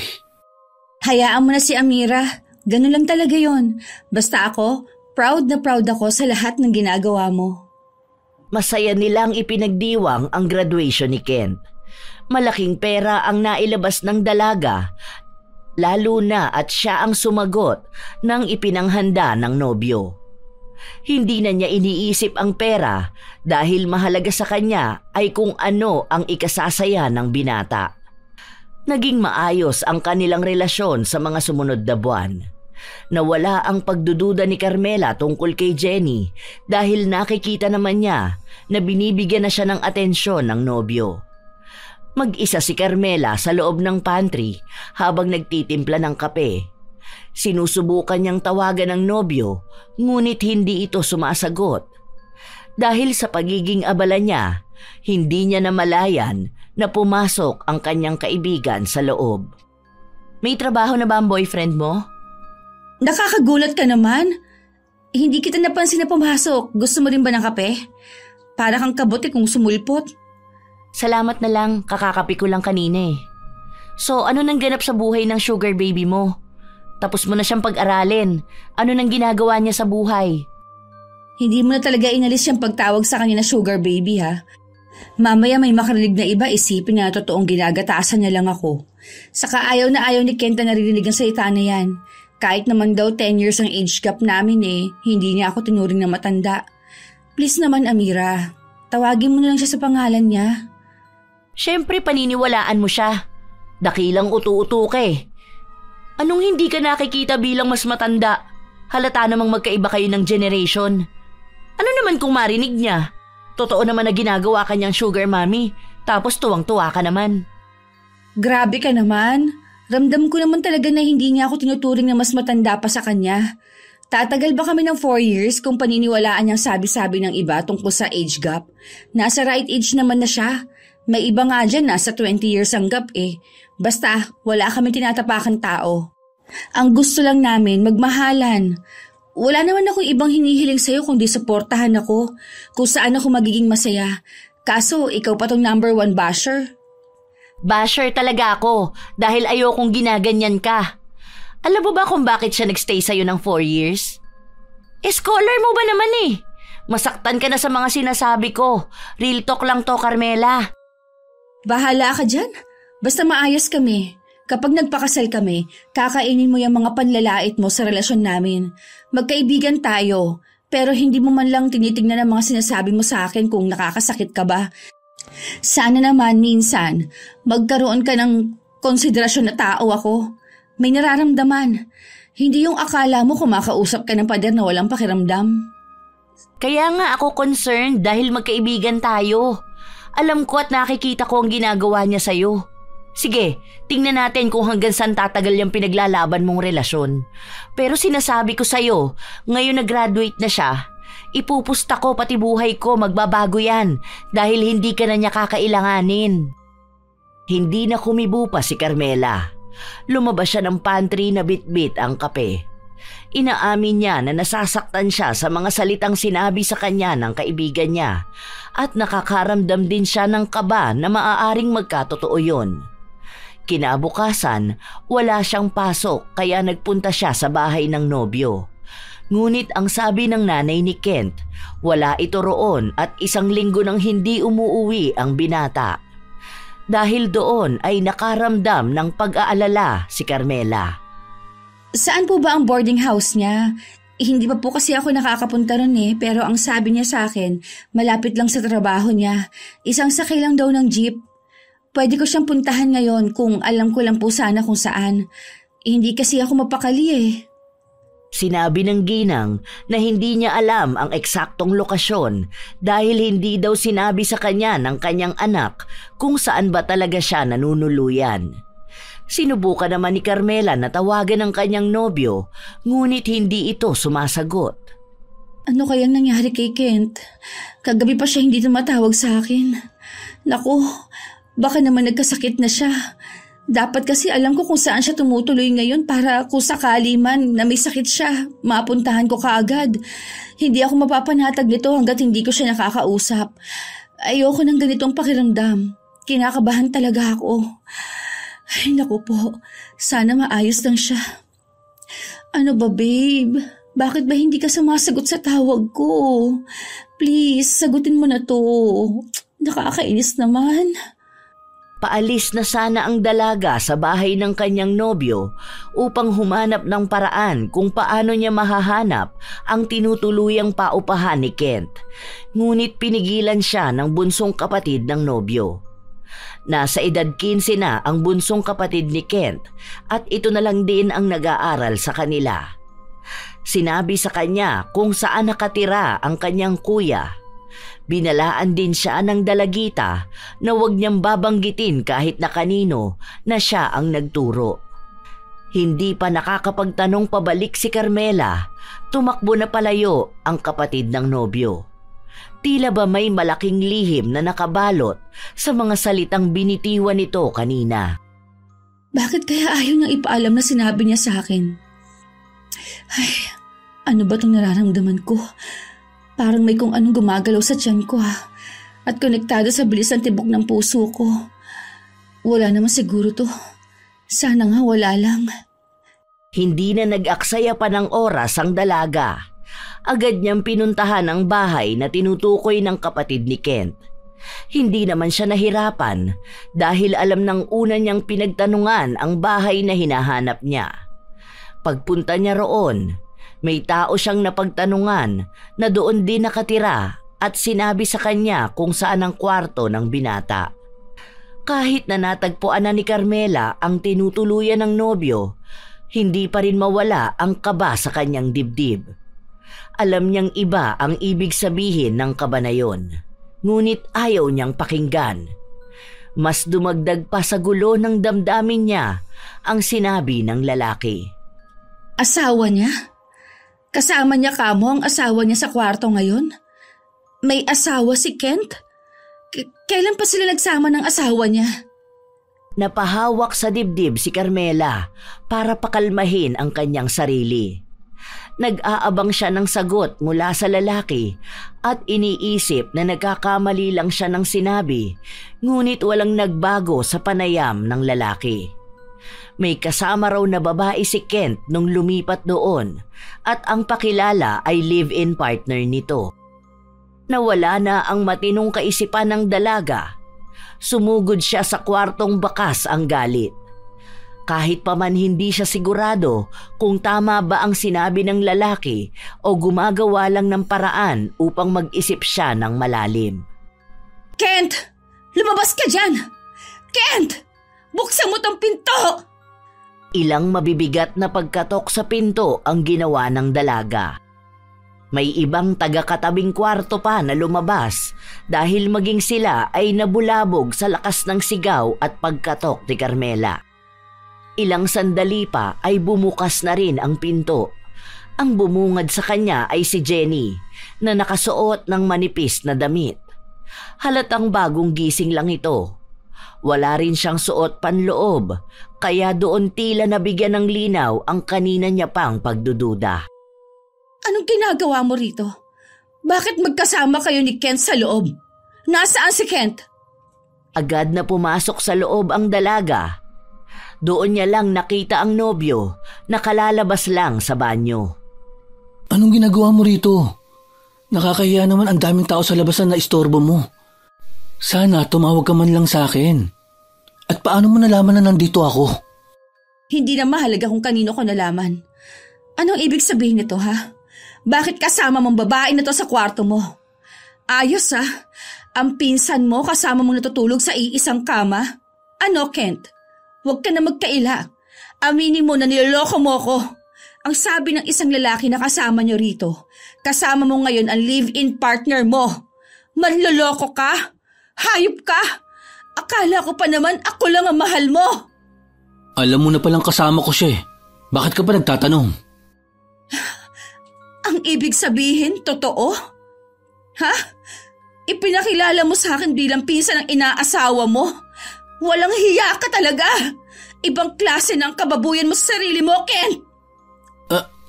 Hayaan mo na si Amira. Ganun lang talaga yon. Basta ako, proud na proud ako sa lahat ng ginagawa mo. Masaya nilang ipinagdiwang ang graduation ni Kent. Malaking pera ang nailabas ng dalaga, lalo na at siya ang sumagot ng ipinanghanda ng nobyo. Hindi na niya iniisip ang pera dahil mahalaga sa kanya ay kung ano ang ikasasaya ng binata. Naging maayos ang kanilang relasyon sa mga sumunod na buwan. Nawala ang pagdududa ni Carmela tungkol kay Jenny dahil nakikita naman niya na binibigyan na siya ng atensyon ng nobyo. Mag-isa si Carmela sa loob ng pantry habang nagtitimpla ng kape. Sinusubukan niyang tawagan ng nobyo, ngunit hindi ito sumasagot. Dahil sa pagiging abala niya, hindi niya namalayan na pumasok ang kanyang kaibigan sa loob. May trabaho na ba ang boyfriend mo? Nakakagulat ka naman. Hindi kita napansin na pumasok. Gusto mo rin ba ng kape? Para kang kabote kung sumulpot. Salamat na lang, kakakapi ko lang kanina eh. So ano nang ganap sa buhay ng sugar baby mo? Tapos mo na siyang pag-aralin. Ano nang ginagawa niya sa buhay? Hindi mo na talaga inalis yung pagtawag sa kanya na sugar baby ha. Mamaya may makarinig na iba, isipin na totoong ginagatasan niya lang ako. Saka ayaw na ayaw ni Kent na naririnig ang salita na yan. Kahit naman daw 10 years ang age gap namin eh, hindi niya ako tinuring na matanda. Please naman Amira, tawagin mo na lang siya sa pangalan niya. Siyempre paniniwalaan mo siya. Dakilang utu-utu ka eh. Anong hindi ka nakikita bilang mas matanda? Halata namang magkaiba kayo ng generation. Ano naman kung marinig niya? Totoo naman na ginagawa kanyang sugar mommy, tapos tuwang-tuwa ka naman. Grabe ka naman. Ramdam ko naman talaga na hindi niya ako tinuturing na mas matanda pa sa kanya. Tatagal ba kami ng 4 years kung paniniwalaan niyang sabi-sabi ng iba tungkol sa age gap? Nasa right age naman na siya. May iba nga dyan, nasa 20 years ang gap eh. Basta, wala kami tinatapakang tao. Ang gusto lang namin, magmahalan. Wala naman akong ibang hinihiling sa'yo kundi suportahan ako kung saan ako magiging masaya. Kaso, ikaw pa tong number 1 basher. Basher talaga ako dahil ayokong ginaganyan ka. Alam mo ba kung bakit siya nagstay sa'yo ng 4 years? Scholar mo ba naman eh? Masaktan ka na sa mga sinasabi ko. Real talk lang to, Carmela. Bahala ka dyan. Basta maayos kami. Kapag nagpakasal kami, kakainin mo yung mga panlalait mo sa relasyon namin. Magkaibigan tayo, pero hindi mo man lang tinitignan ang mga sinasabi mo sa akin kung nakakasakit ka ba. Sana naman minsan, magkaroon ka ng konsiderasyon na tao ako. May nararamdaman. Hindi yung akala mo kumakausap ka ng pader na walang pakiramdam. Kaya nga ako concerned dahil magkaibigan tayo. Alam ko at nakikita ko ang ginagawa niya sa'yo. Sige, tingnan natin kung hanggang saan tatagal yung pinaglalaban mong relasyon. Pero sinasabi ko sa'yo, ngayon na-graduate na siya, ipupusta ko pati buhay ko, magbabago yan dahil hindi ka na niya kakailanganin. Hindi na kumibo pa si Carmela. Lumabas siya ng pantry na bit-bit ang kape. Inaamin niya na nasasaktan siya sa mga salitang sinabi sa kanya ng kaibigan niya at nakakaramdam din siya ng kaba na maaaring magkatotoo yun. Kinabukasan, wala siyang pasok kaya nagpunta siya sa bahay ng nobyo. Ngunit ang sabi ng nanay ni Kent, wala ito roon at 1 linggo nang hindi umuuwi ang binata. Dahil doon ay nakaramdam ng pag-aalala si Carmela. Saan po ba ang boarding house niya? Hindi pa po kasi ako nakakapunta ron pero ang sabi niya sa akin, malapit lang sa trabaho niya. 1 sakay lang daw ng jeep. Pwede ko siyang puntahan ngayon kung alam ko lang po sana kung saan. Hindi kasi ako mapakali. Sinabi ng ginang na hindi niya alam ang eksaktong lokasyon dahil hindi daw sinabi sa kanya ng kanyang anak kung saan ba talaga siya nanunuluyan. Sinubukan naman ni Carmela na tawagan ang kanyang nobyo, ngunit hindi ito sumasagot. Ano kayang nangyari kay Kent? Kagabi pa siya hindi tumatawag sa akin. Naku, baka naman nagkasakit na siya. Dapat kasi alam ko kung saan siya tumutuloy ngayon para kung sakali man na may sakit siya, mapuntahan ko kaagad. Hindi ako mapapanatag nito hanggat hindi ko siya nakakausap. Ayoko ng ganitong pakiramdam. Kinakabahan talaga ako. Ay naku po, sana maayos lang siya. Ano ba babe? Bakit ba hindi ka sumasagot sa tawag ko? Please, sagutin mo na to. Nakakainis naman. Paalis na sana ang dalaga sa bahay ng kanyang nobyo upang humanap ng paraan kung paano niya mahahanap ang tinutuluyang paupahan ni Kent. Ngunit pinigilan siya ng bunsong kapatid ng nobyo. Nasa edad 15 na ang bunsong kapatid ni Kent at ito na lang din ang nag-aaral sa kanila. Sinabi sa kanya kung saan nakatira ang kanyang kuya. Binalaan din siya ng dalagita na huwag niyang babanggitin kahit na kanino na siya ang nagturo. Hindi pa nakakapagtanong pabalik si Carmela, tumakbo na palayo ang kapatid ng nobyo. Tila ba may malaking lihim na nakabalot sa mga salitang binitiwan nito kanina. Bakit kaya ayaw niyang ipaalam na sinabi niya sa akin? Ay, ano ba itong nararamdaman ko? Parang may kung anong gumagalaw sa tiyan ko at konektado sa bilis ng tibok ng puso ko. Wala naman siguro to. Sana nga wala lang. Hindi na nag-aksaya pa ng oras ang dalaga. Agad niyang pinuntahan ang bahay na tinutukoy ng kapatid ni Kent. Hindi naman siya nahirapan dahil alam ng una niyang pinagtanungan ang bahay na hinahanap niya. Pagpunta niya roon, may tao siyang napagtanungan na doon din nakatira at sinabi sa kanya kung saan ang kwarto ng binata. Kahit na natagpuan na ni Carmela ang tinutuluyan ng nobyo, hindi pa rin mawala ang kaba sa kanyang dibdib. Alam niyang iba ang ibig sabihin ng kaba na yon, ngunit ayaw niyang pakinggan. Mas dumagdag pa sa gulo ng damdamin niya ang sinabi ng lalaki. Asawa niya? Kasama niya kamo ang asawa niya sa kwarto ngayon? May asawa si Kent? Kailan pa sila nagsama ng asawa niya? Napahawak sa dibdib si Carmela para pakalmahin ang kanyang sarili. Nag-aabang siya ng sagot mula sa lalaki at iniisip na nagkakamali lang siya ng sinabi, ngunit walang nagbago sa panayam ng lalaki. May kasama raw na babae si Kent nung lumipat doon at ang pakilala ay live-in partner nito. Nawala na ang matinong kaisipan ng dalaga. Sumugod siya sa kwartong bakas ang galit. Kahit pa man hindi siya sigurado kung tama ba ang sinabi ng lalaki o gumagawa lang ng paraan upang mag-isip siya ng malalim. Kent! Lumabas ka dyan! Kent! Buksan mo tong pinto! Ilang mabibigat na pagkatok sa pinto ang ginawa ng dalaga. May ibang taga-katabing kwarto pa na lumabas dahil maging sila ay nabulabog sa lakas ng sigaw at pagkatok ni Carmela. Ilang sandali pa ay bumukas na rin ang pinto. Ang bumungad sa kanya ay si Jenny na nakasuot ng manipis na damit. Halatang bagong gising lang ito. Wala rin siyang suot panloob, kaya doon tila nabigyan ng linaw ang kanina niya pang pagdududa. Anong ginagawa mo rito? Bakit magkasama kayo ni Kent sa loob? Nasaan si Kent? Agad na pumasok sa loob ang dalaga. Doon niya lang nakita ang nobyo, nakalalabas lang sa banyo. Anong ginagawa mo rito? Nakakahiya naman ang daming tao sa labasan na istorbo mo. Sana tumawag ka man lang sa akin. At paano mo nalaman na nandito ako? Hindi na mahalaga kung kanino ko nalaman. Anong ibig sabihin nito, ha? Bakit kasama mong babae na to sa kwarto mo? Ayos, ha? Ang pinsan mo kasama mong natutulog sa iisang kama? Ano, Kent? Huwag ka na magkaila. Aminin mo na niloloko mo ko. Ang sabi ng isang lalaki na kasama nyo rito, kasama mo ngayon ang live-in partner mo. Manloloko ka? Hayop ka? Akala ko pa naman ako lang ang mahal mo. Alam mo na palang kasama ko siya eh. Bakit ka pa nagtatanong? Ang ibig sabihin, totoo? Ha? Ipinakilala mo sa akin bilang pinsan ng inaasawa mo? Walang hiya ka talaga. Ibang klase ng kababuyan mo sa sarili mo, Ken.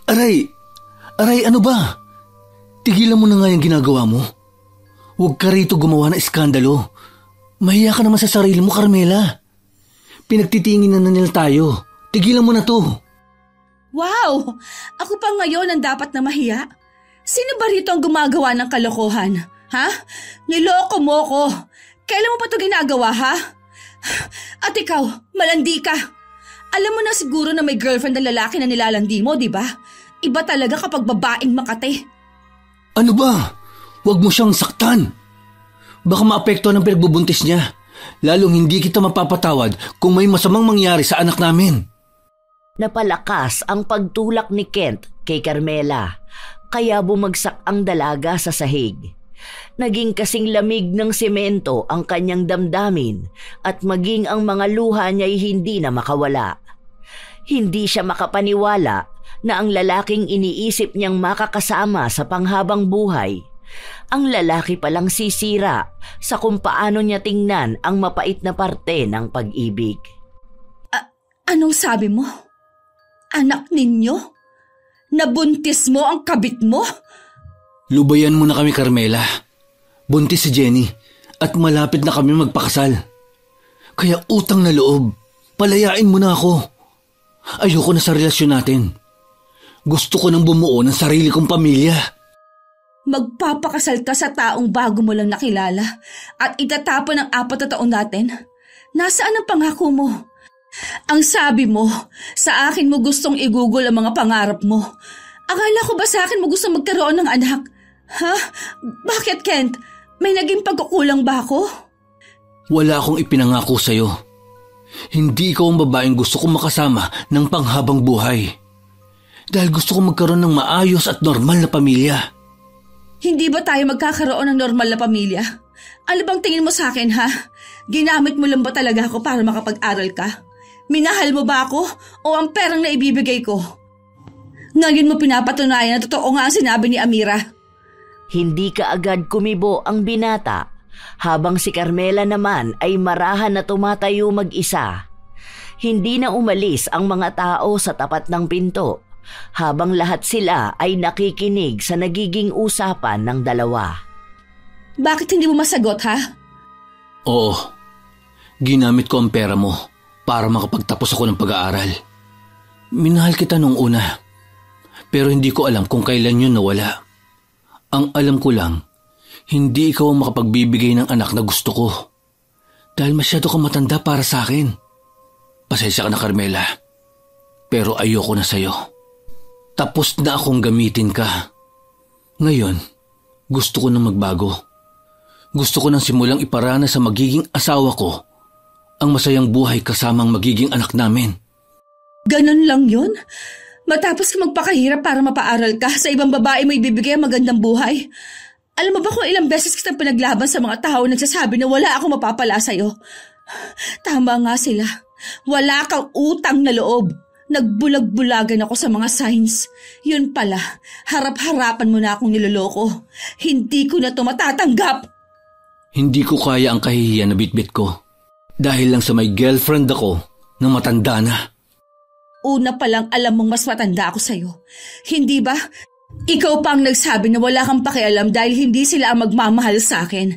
Aray, ano ba? Tigilan mo na nga yung ginagawa mo. Huwag ka rito gumawa ng iskandalo. Mahiya ka naman sa sarili mo, Carmela. Pinagtitingin na nila tayo. Tigilan mo na to. Wow! Ako pa ngayon ang dapat na mahiya? Sino ba rito ang gumagawa ng kalokohan? Ha? Niloko mo ko. Kailan mo pa ito ginagawa, ha? At ikaw, malandi ka. Alam mo na siguro na may girlfriend na lalaki na nilalandi mo, di ba? Iba talaga kapag babaeng makate. Ano ba? Huwag mo siyang saktan. Baka maapekto ng pinagbubuntis niya. Lalong hindi kita mapapatawad kung may masamang mangyari sa anak namin. Napalakas ang pagtulak ni Kent kay Carmela, kaya bumagsak ang dalaga sa sahig. Naging kasing lamig ng semento ang kanyang damdamin at maging ang mga luha niya'y hindi na makawala. Hindi siya makapaniwala na ang lalaking iniisip niyang makakasama sa panghabang buhay, ang lalaki palang sisira sa kung paano niya tingnan ang mapait na parte ng pag-ibig. Anong sabi mo? Anak ninyo? Nabuntis mo ang kabit mo? Lubayan mo na kami, Carmela. Buntis si Jenny at malapit na kami magpakasal. Kaya utang na loob, palayain mo na ako. Ayoko na sa relasyon natin. Gusto ko nang bumuo ng sarili kong pamilya. Magpapakasal ka sa taong bago mo lang nakilala at itatapon ang 4 na taon natin? Nasaan ang pangako mo? Ang sabi mo, sa akin mo gustong igugol ang mga pangarap mo. Akala ko ba sa akin mo gustong magkaroon ng anak? Ha? Bakit, Kent? May naging pagkukulang ba ako? Wala akong ipinangako sa'yo. Hindi ikaw ang babaeng gusto kong makasama ng panghabang buhay. Dahil gusto kong magkaroon ng maayos at normal na pamilya. Hindi ba tayo magkakaroon ng normal na pamilya? Ano bang tingin mo sa akin, ha? Ginamit mo lang ba talaga ako para makapag-aral ka? Minahal mo ba ako o ang perang na ibibigay ko? Ngayon mo pinapatunayan na totoo nga ang sinabi ni Amira. Hindi kaagad kumibo ang binata, habang si Carmela naman ay marahan na tumatayo mag-isa. Hindi na umalis ang mga tao sa tapat ng pinto, habang lahat sila ay nakikinig sa nagiging usapan ng dalawa. Bakit hindi mo masagot, ha? Oo, ginamit ko ang pera mo para makapagtapos ako ng pag-aaral. Minahal kita nung una, pero hindi ko alam kung kailan yun nawala. Ang alam ko lang, hindi ikaw ang makapagbibigay ng anak na gusto ko. Dahil masyado kang matanda para sa akin. Pasensya ka na, Carmela. Pero ayoko na sa'yo. Tapos na akong gamitin ka. Ngayon, gusto ko nang magbago. Gusto ko nang simulang iparana sa magiging asawa ko ang masayang buhay kasamang magiging anak namin. Ganon lang yun? Matapos ka magpakahirap para mapaaral ka, sa ibang babae mo ibibigay ang magandang buhay? Alam mo ba kung ilang beses kitang pinaglaban sa mga tao nagsasabi na wala akong mapapala sa'yo? Tama nga sila. Wala kang utang na loob. Nagbulag-bulagan ako sa mga signs. Yun pala, harap-harapan mo na akong niloloko. Hindi ko na ito matatanggap. Hindi ko kaya ang kahihiyan na bitbit ko. Dahil lang sa may girlfriend ako na matanda na. Una pa lang alam mong mas matanda ako sa'yo. Hindi ba? Ikaw pa ang nagsabi na wala kang pakialam dahil hindi sila ang magmamahal sa akin.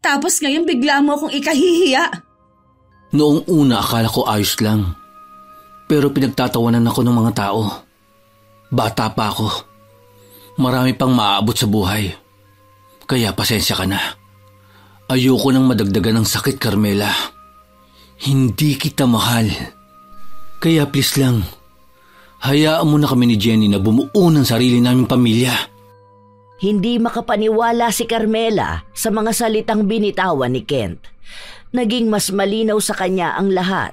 Tapos ngayon bigla mo akong ikahihiya. Noong una akala ko ayos lang. Pero pinagtatawanan ako ng mga tao. Bata pa ako. Marami pang maaabot sa buhay. Kaya pasensya ka na. Ayoko nang madagdagan ng sakit, Carmela. Hindi kita mahal. Kaya please lang, hayaan mo na kami ni Jenny na bumuo ng sarili naming pamilya. Hindi makapaniwala si Carmela sa mga salitang binitawan ni Kent. Naging mas malinaw sa kanya ang lahat.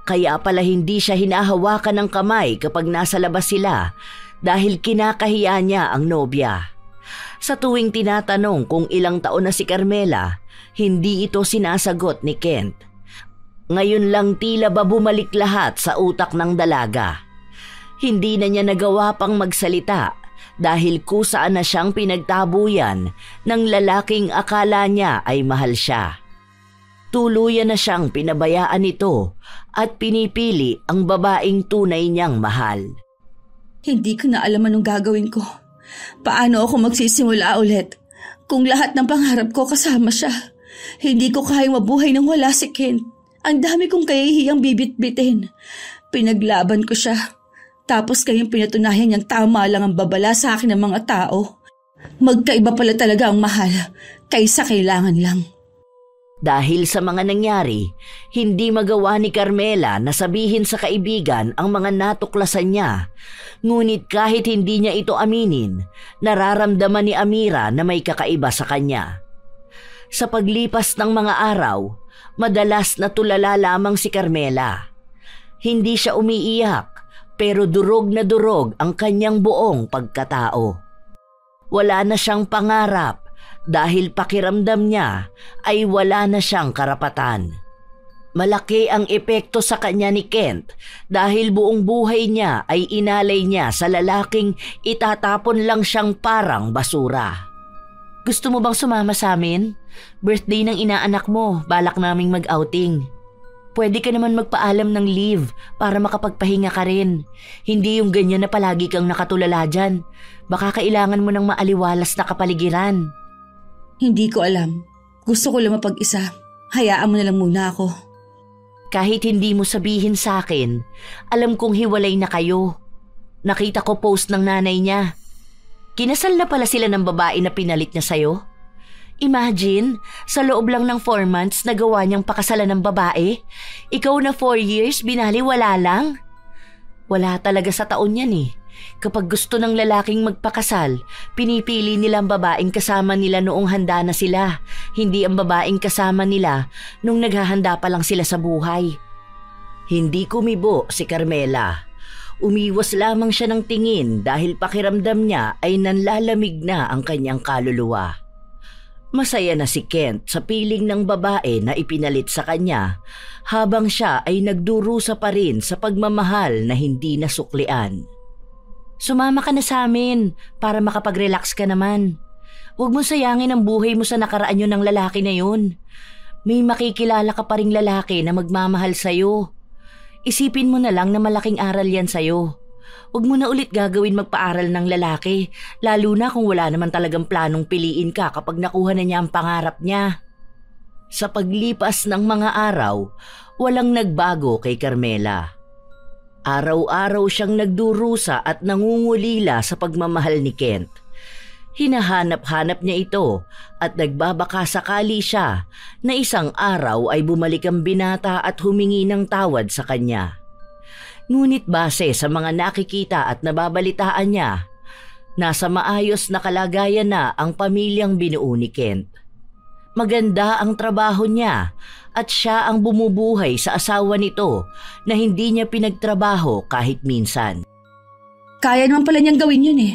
Kaya pala hindi siya hinahawakan ng kamay kapag nasa labas sila dahil kinakahiya niya ang nobya. Sa tuwing tinatanong kung ilang taon na si Carmela, hindi ito sinasagot ni Kent. Ngayon lang tila ba bumalik lahat sa utak ng dalaga. Hindi na niya nagawa pang magsalita dahil kusaan na siyang pinagtabuyan ng lalaking akala niya ay mahal siya. Tuluyan na siyang pinabayaan nito at pinipili ang babaeng tunay niyang mahal. Hindi ko na alam anong gagawin ko. Paano ako magsisimula ulit kung lahat ng pangarap ko kasama siya? Hindi ko kayang mabuhay nang wala si Kent. Ang dami kong kahihiyang bibit-bitin. Pinaglaban ko siya. Tapos kayong pinatunayan niyang tama lang ang babala sa akin ng mga tao. Magkaiba pala talaga ang mahal kaysa kailangan lang. Dahil sa mga nangyari, hindi magawa ni Carmela na sabihin sa kaibigan ang mga natuklasan niya. Ngunit kahit hindi niya ito aminin, nararamdaman ni Amira na may kakaiba sa kanya. Sa paglipas ng mga araw, madalas na tulala lamang si Carmela. Hindi siya umiiyak, pero durog na durog ang kanyang buong pagkatao. Wala na siyang pangarap dahil pakiramdam niya ay wala na siyang karapatan. Malaki ang epekto sa kanya ni Kent dahil buong buhay niya ay inalay niya sa lalaking itatapon lang siyang parang basura. Gusto mo bang sumama sa amin? Birthday ng inaanak mo, balak naming mag-outing. Pwede ka naman magpaalam ng leave para makapagpahinga ka rin. Hindi yung ganyan na palagi kang nakatulala dyan. Baka kailangan mo ng maaliwalas na kapaligiran. Hindi ko alam. Gusto ko lang mapag-isa. Hayaan mo na lang muna ako. Kahit hindi mo sabihin sa akin, alam kong hiwalay na kayo. Nakita ko post ng nanay niya. Kinasal na pala sila ng babae na pinalit niya sa'yo. Imagine, sa loob lang ng 4 months nagawa niyang pakasalan ng babae. Ikaw na 4 years, binali wala lang. Wala talaga sa taon yan eh. Kapag gusto ng lalaking magpakasal, pinipili nila ang babaeng kasama nila noong handa na sila, hindi ang babaeng kasama nila nung naghahanda pa lang sila sa buhay. Hindi kumibo si Carmela. Umiwas lamang siya ng tingin dahil pakiramdam niya ay nanlalamig na ang kanyang kaluluwa. Masaya na si Kent sa piling ng babae na ipinalit sa kanya habang siya ay nagdurusa pa rin sa pagmamahal na hindi nasuklian. Sumama ka na sa amin para makapag-relax ka naman. Huwag mo sayangin ang buhay mo sa nakaraan yun ng lalaki na yun. May makikilala ka pa ring lalaki na magmamahal sa'yo. Isipin mo na lang na malaking aral yan sa'yo. Huwag mo na ulit gagawin magpaaral ng lalaki, lalo na kung wala naman talagang planong piliin ka kapag nakuha na niya ang pangarap niya. Sa paglipas ng mga araw, walang nagbago kay Carmela. Araw-araw siyang nagdurusa at nangungulila sa pagmamahal ni Kent. Hinahanap-hanap niya ito at nagbabaka sakali siya na isang araw ay bumalik ang binata at humingi ng tawad sa kanya. Ngunit base sa mga nakikita at nababalitaan niya, nasa maayos na kalagayan na ang pamilyang binuo ni Kent. Maganda ang trabaho niya at siya ang bumubuhay sa asawa nito na hindi niya pinagtrabaho kahit minsan. Kaya naman pala niyang gawin yun eh,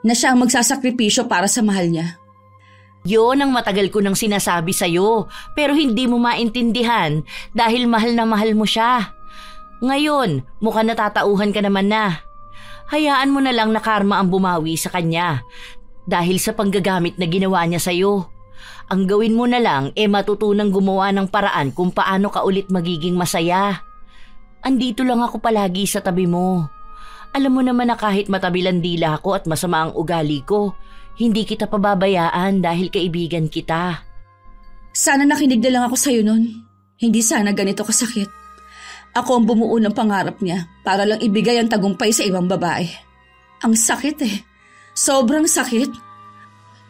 na siya ang magsasakripisyo para sa mahal niya. Yon ang matagal ko nang sinasabi sa'yo pero hindi mo maintindihan dahil mahal na mahal mo siya. Ngayon, mukhang natatauhan ka naman na. Hayaan mo na lang na karma ang bumawi sa kanya dahil sa panggagamit na ginawa niya sa'yo. Ang gawin mo na lang matutunang gumawa ng paraan kung paano ka ulit magiging masaya. Andito lang ako palagi sa tabi mo. Alam mo naman na kahit matabilan dila ako at masama ang ugali ko, hindi kita pababayaan dahil kaibigan kita. Sana nakinig na lang ako sa'yo nun. Hindi sana ganito kasakit. Ako ang bumuo ng pangarap niya para lang ibigay ang tagumpay sa ibang babae. Ang sakit eh. Sobrang sakit.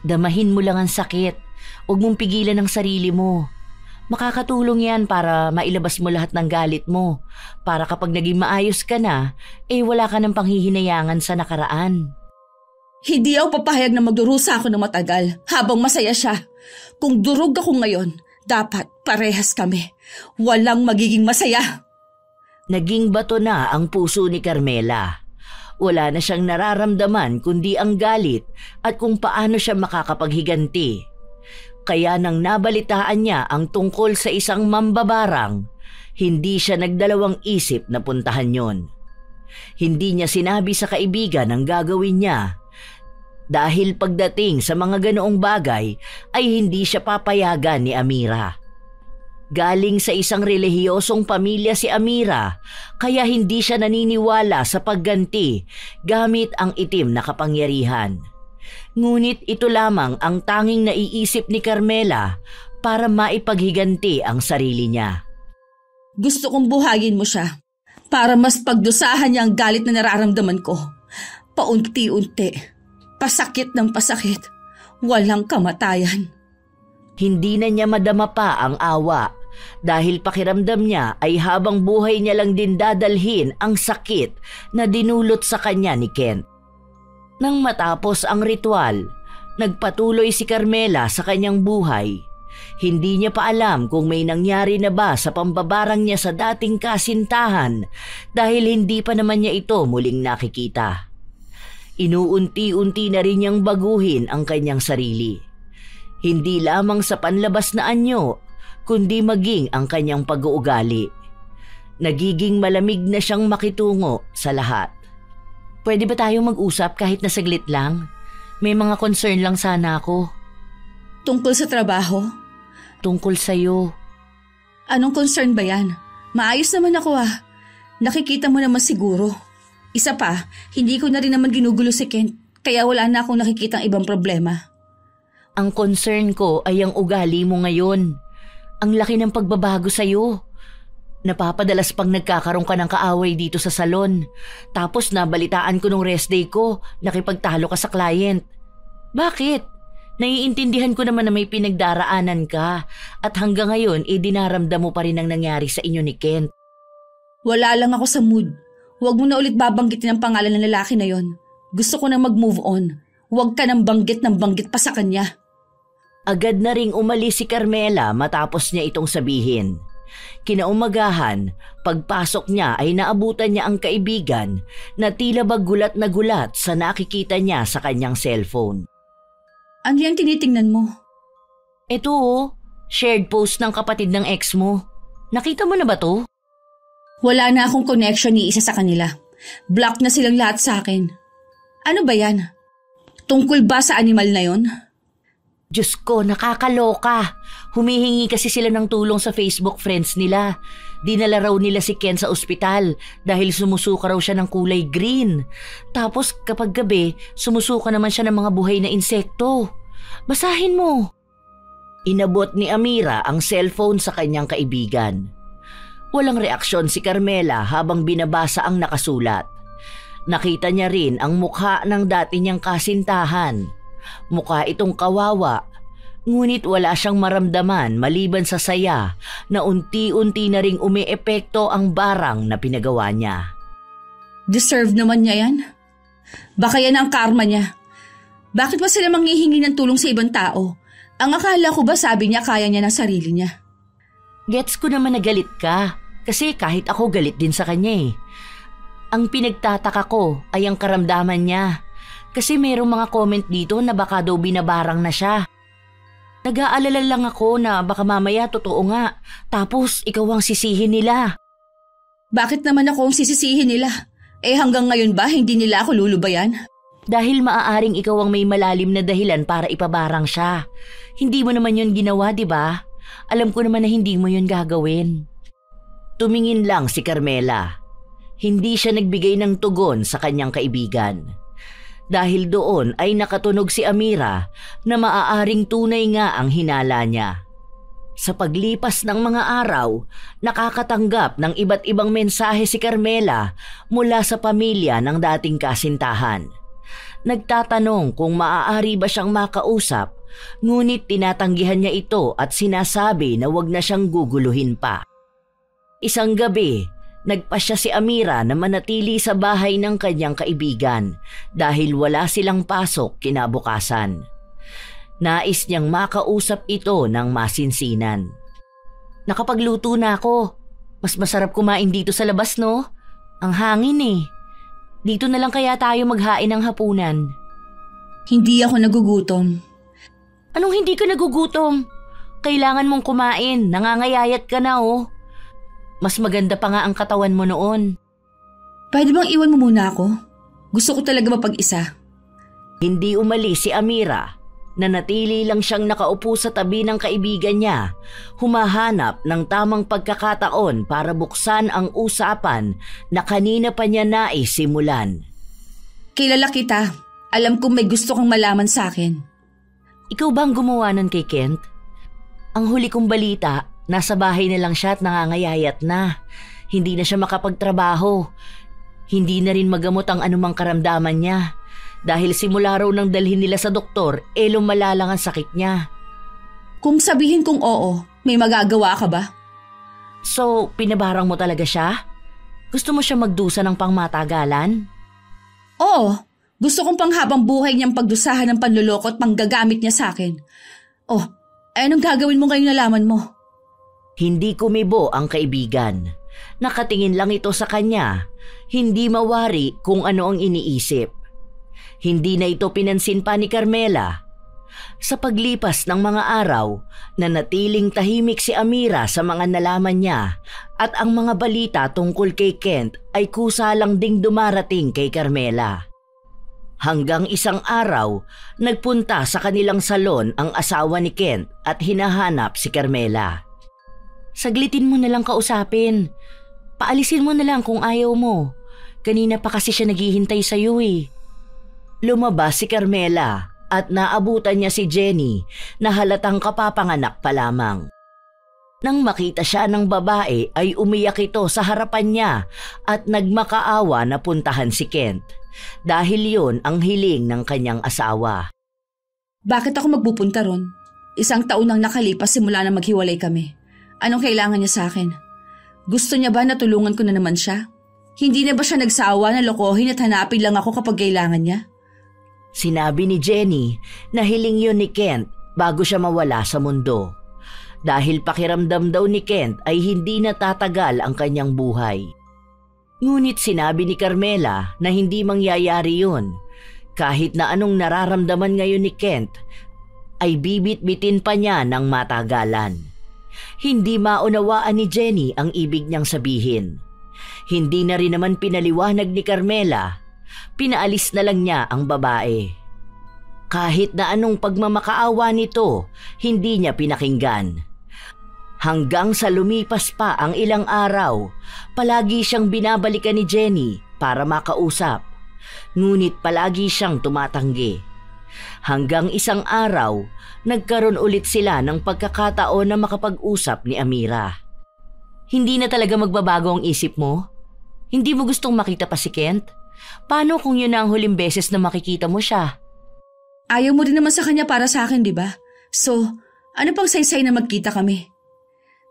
Damahin mo lang ang sakit. Huwag mong pigilan ang sarili mo. Makakatulong yan para mailabas mo lahat ng galit mo. Para kapag naging maayos ka na, wala ka ng panghihinayangan sa nakaraan. Hindi ako papahayag na magdurusa ako ng matagal habang masaya siya. Kung durog ako ngayon, dapat parehas kami. Walang magiging masaya. Naging bato na ang puso ni Carmela. Wala na siyang nararamdaman kundi ang galit at kung paano siya makakapaghiganti. Kaya nang nabalitaan niya ang tungkol sa isang mambabarang, hindi siya nagdalawang isip na puntahan yon. Hindi niya sinabi sa kaibigan ang gagawin niya. Dahil pagdating sa mga ganoong bagay ay hindi siya papayagan ni Amira. Galing sa isang relihiyosong pamilya si Amira, kaya hindi siya naniniwala sa pagganti gamit ang itim na kapangyarihan. Ngunit ito lamang ang tanging naiisip ni Carmela para maipaghiganti ang sarili niya. Gusto kong buhayin mo siya para mas pagdusahan niya ang galit na nararamdaman ko. Paunti-unti, pasakit ng pasakit, walang kamatayan. Hindi na niya madama pa ang awa dahil pakiramdam niya ay habang buhay niya lang din dadalhin ang sakit na dinulot sa kanya ni Kent. Nang matapos ang ritual, nagpatuloy si Carmela sa kanyang buhay. Hindi niya pa alam kung may nangyari na ba sa pambabarang niya sa dating kasintahan dahil hindi pa naman niya ito muling nakikita. Inuunti-unti na rin niyang baguhin ang kanyang sarili. Hindi lamang sa panlabas na anyo, kundi maging ang kanyang pag-uugali. Nagiging malamig na siyang makitungo sa lahat. Pwede ba tayong mag-usap kahit na saglit lang? May mga concern lang sana ako. Tungkol sa trabaho? Tungkol sa'yo. Anong concern ba yan? Maayos naman ako ah. Nakikita mo naman siguro. Isa pa, hindi ko na rin naman ginugulo si Kent, kaya wala na akong nakikitang ibang problema. Ang concern ko ay ang ugali mo ngayon. Ang laki ng pagbabago sa'yo. Napapadalas pang nagkakaroon ka ng kaaway dito sa salon. Tapos nabalitaan ko nung rest day ko, nakipagtalo ka sa client. Bakit? Naiintindihan ko naman na may pinagdaraanan ka at hanggang ngayon dinaramdam mo pa rin ang nangyari sa inyo ni Kent. Wala lang ako sa mood. Huwag mo na ulit babanggitin ang pangalan ng lalaki na yon. Gusto ko na mag-move on. Huwag ka nang banggit pa sa kanya. Agad na ring umalis si Carmela matapos niya itong sabihin. Kinaumagahan, pagpasok niya ay naabutan niya ang kaibigan na tila ba gulat na gulat sa nakikita niya sa kanyang cellphone. Ano yung tinitingnan mo? Ito shared post ng kapatid ng ex mo. Nakita mo na ba to? Wala na akong connection ni isa sa kanila. Block na silang lahat sa akin. Ano ba yan? Tungkol ba sa animal na yon? Diyos ko, nakakaloka. Humihingi kasi sila ng tulong sa Facebook friends nila. Dinala raw nila si Ken sa ospital dahil sumusuka raw siya ng kulay green. Tapos kapag gabi, sumusuka naman siya ng mga buhay na insekto. Basahin mo. Inabot ni Amira ang cellphone sa kanyang kaibigan. Walang reaksyon si Carmela habang binabasa ang nakasulat. Nakita niya rin ang mukha ng dati niyang kasintahan. Mukha itong kawawa, ngunit wala siyang maramdaman maliban sa saya na unti-unti na ring umiepekto ang barang na pinagawa niya. Deserve naman niya yan. Baka yan ang karma niya. Bakit ba sila manghihingi ng tulong sa ibang tao? Ang akala ko ba sabi niya kaya niya ng sarili niya? Gets ko naman na galit ka, kasi kahit ako galit din sa kanya eh. Ang pinagtataka ko ay ang karamdaman niya. Kasi mayroong mga comment dito na baka daw binabarang na siya. Nag-aalala lang ako na baka mamaya totoo nga, tapos ikaw ang sisihin nila. Bakit naman ako ang sisisihin nila? Hanggang ngayon ba hindi nila ako lulubayan? Dahil maaaring ikaw ang may malalim na dahilan para ipabarang siya. Hindi mo naman yun ginawa, di ba? Alam ko naman na hindi mo yun gagawin. Tumingin lang si Carmela. Hindi siya nagbigay ng tugon sa kanyang kaibigan. Dahil doon ay nakatunog si Amira na maaaring tunay nga ang hinala niya. Sa paglipas ng mga araw, nakakatanggap ng iba't ibang mensahe si Carmela mula sa pamilya ng dating kasintahan. Nagtatanong kung maaari ba siyang makausap, ngunit tinatanggihan niya ito at sinasabi na wag na siyang guguluhin pa. Isang gabi, nagpasya si Amira na manatili sa bahay ng kanyang kaibigan dahil wala silang pasok kinabukasan. Nais niyang makausap ito ng masinsinan. Nakapagluto na ako. Mas masarap kumain dito sa labas, no? Ang hangin eh. Dito na lang kaya tayo maghain ng hapunan. Hindi ako nagugutom. Anong hindi ka nagugutom? Kailangan mong kumain. Nangangayayat ka na, oh. Mas maganda pa nga ang katawan mo noon. Pwede bang iwan mo muna ako? Gusto ko talaga mapag-isa. Hindi umalis si Amira. Nanatili lang siyang nakaupo sa tabi ng kaibigan niya, humahanap ng tamang pagkakataon para buksan ang usapan na kanina pa niya nais simulan. Kilala kita. Alam kong may gusto kang malaman sa akin. Ikaw bang gumawa nun kay Kent? Ang huli kong balita, nasa bahay na lang siya at nangangayayat na. Hindi na siya makapagtrabaho. Hindi na rin magamot ang anumang karamdaman niya. Dahil simula raw nang dalhin nila sa doktor, lumala lang ang sakit niya. Kung sabihin kong oo, may magagawa ka ba? So, pinabarang mo talaga siya? Gusto mo siya magdusa ng pangmatagalan? Oo, gusto kong panghabang buhay niyang pagdusahan ng panluloko at panggagamit niya sa akin. Oh, anong gagawin mo ngayong nalaman mo? Hindi kumibo ang kaibigan. Nakatingin lang ito sa kanya. Hindi mawari kung ano ang iniisip. Hindi na ito pinansin pa ni Carmela. Sa paglipas ng mga araw, nanatiling tahimik si Amira sa mga nalaman niya at ang mga balita tungkol kay Kent ay kusa lang ding dumarating kay Carmela. Hanggang isang araw, nagpunta sa kanilang salon ang asawa ni Kent at hinahanap si Carmela. Saglitin mo na lang kausapin. Paalisin mo na lang kung ayaw mo. Kanina pa kasi siya naghihintay sa'yo eh. Lumabas si Carmela at naabutan niya si Jenny na halatang kapapanganak pa lamang. Nang makita siya ng babae ay umiyak ito sa harapan niya at nagmakaawa na puntahan si Kent dahil yun ang hiling ng kanyang asawa. Bakit ako magpupunta ron? 1 taon nang nakalipas simula na maghiwalay kami. Anong kailangan niya sa akin? Gusto niya ba na tulungan ko na naman siya? Hindi na ba siya nagsawa na lokohin at hanapin lang ako kapag kailangan niya? Sinabi ni Jenny na hiling yun ni Kent bago siya mawala sa mundo. Dahil pakiramdam daw ni Kent ay hindi natatagal ang kanyang buhay. Ngunit sinabi ni Carmela na hindi mangyayari yun. Kahit na anong nararamdaman ngayon ni Kent, ay bibit-bitin pa niya ng matagalan. Hindi maunawaan ni Jenny ang ibig niyang sabihin. Hindi na rin naman pinaliwanag ni Carmela. Pinaalis na lang niya ang babae. Kahit na anong pagmamakaawa nito, hindi niya pinakinggan. Hanggang sa lumipas pa ang ilang araw, palagi siyang binabalikan ni Jenny para makausap. Ngunit palagi siyang tumatanggi. Hanggang isang araw, nagkaroon ulit sila ng pagkakataon na makapag-usap ni Amira. Hindi na talaga magbabago ang isip mo? Hindi mo gustong makita pa si Kent? Paano kung yun na ang huling beses na makikita mo siya? Ayaw mo din naman sa kanya para sa akin, di ba? So, ano pang saysay na magkita kami?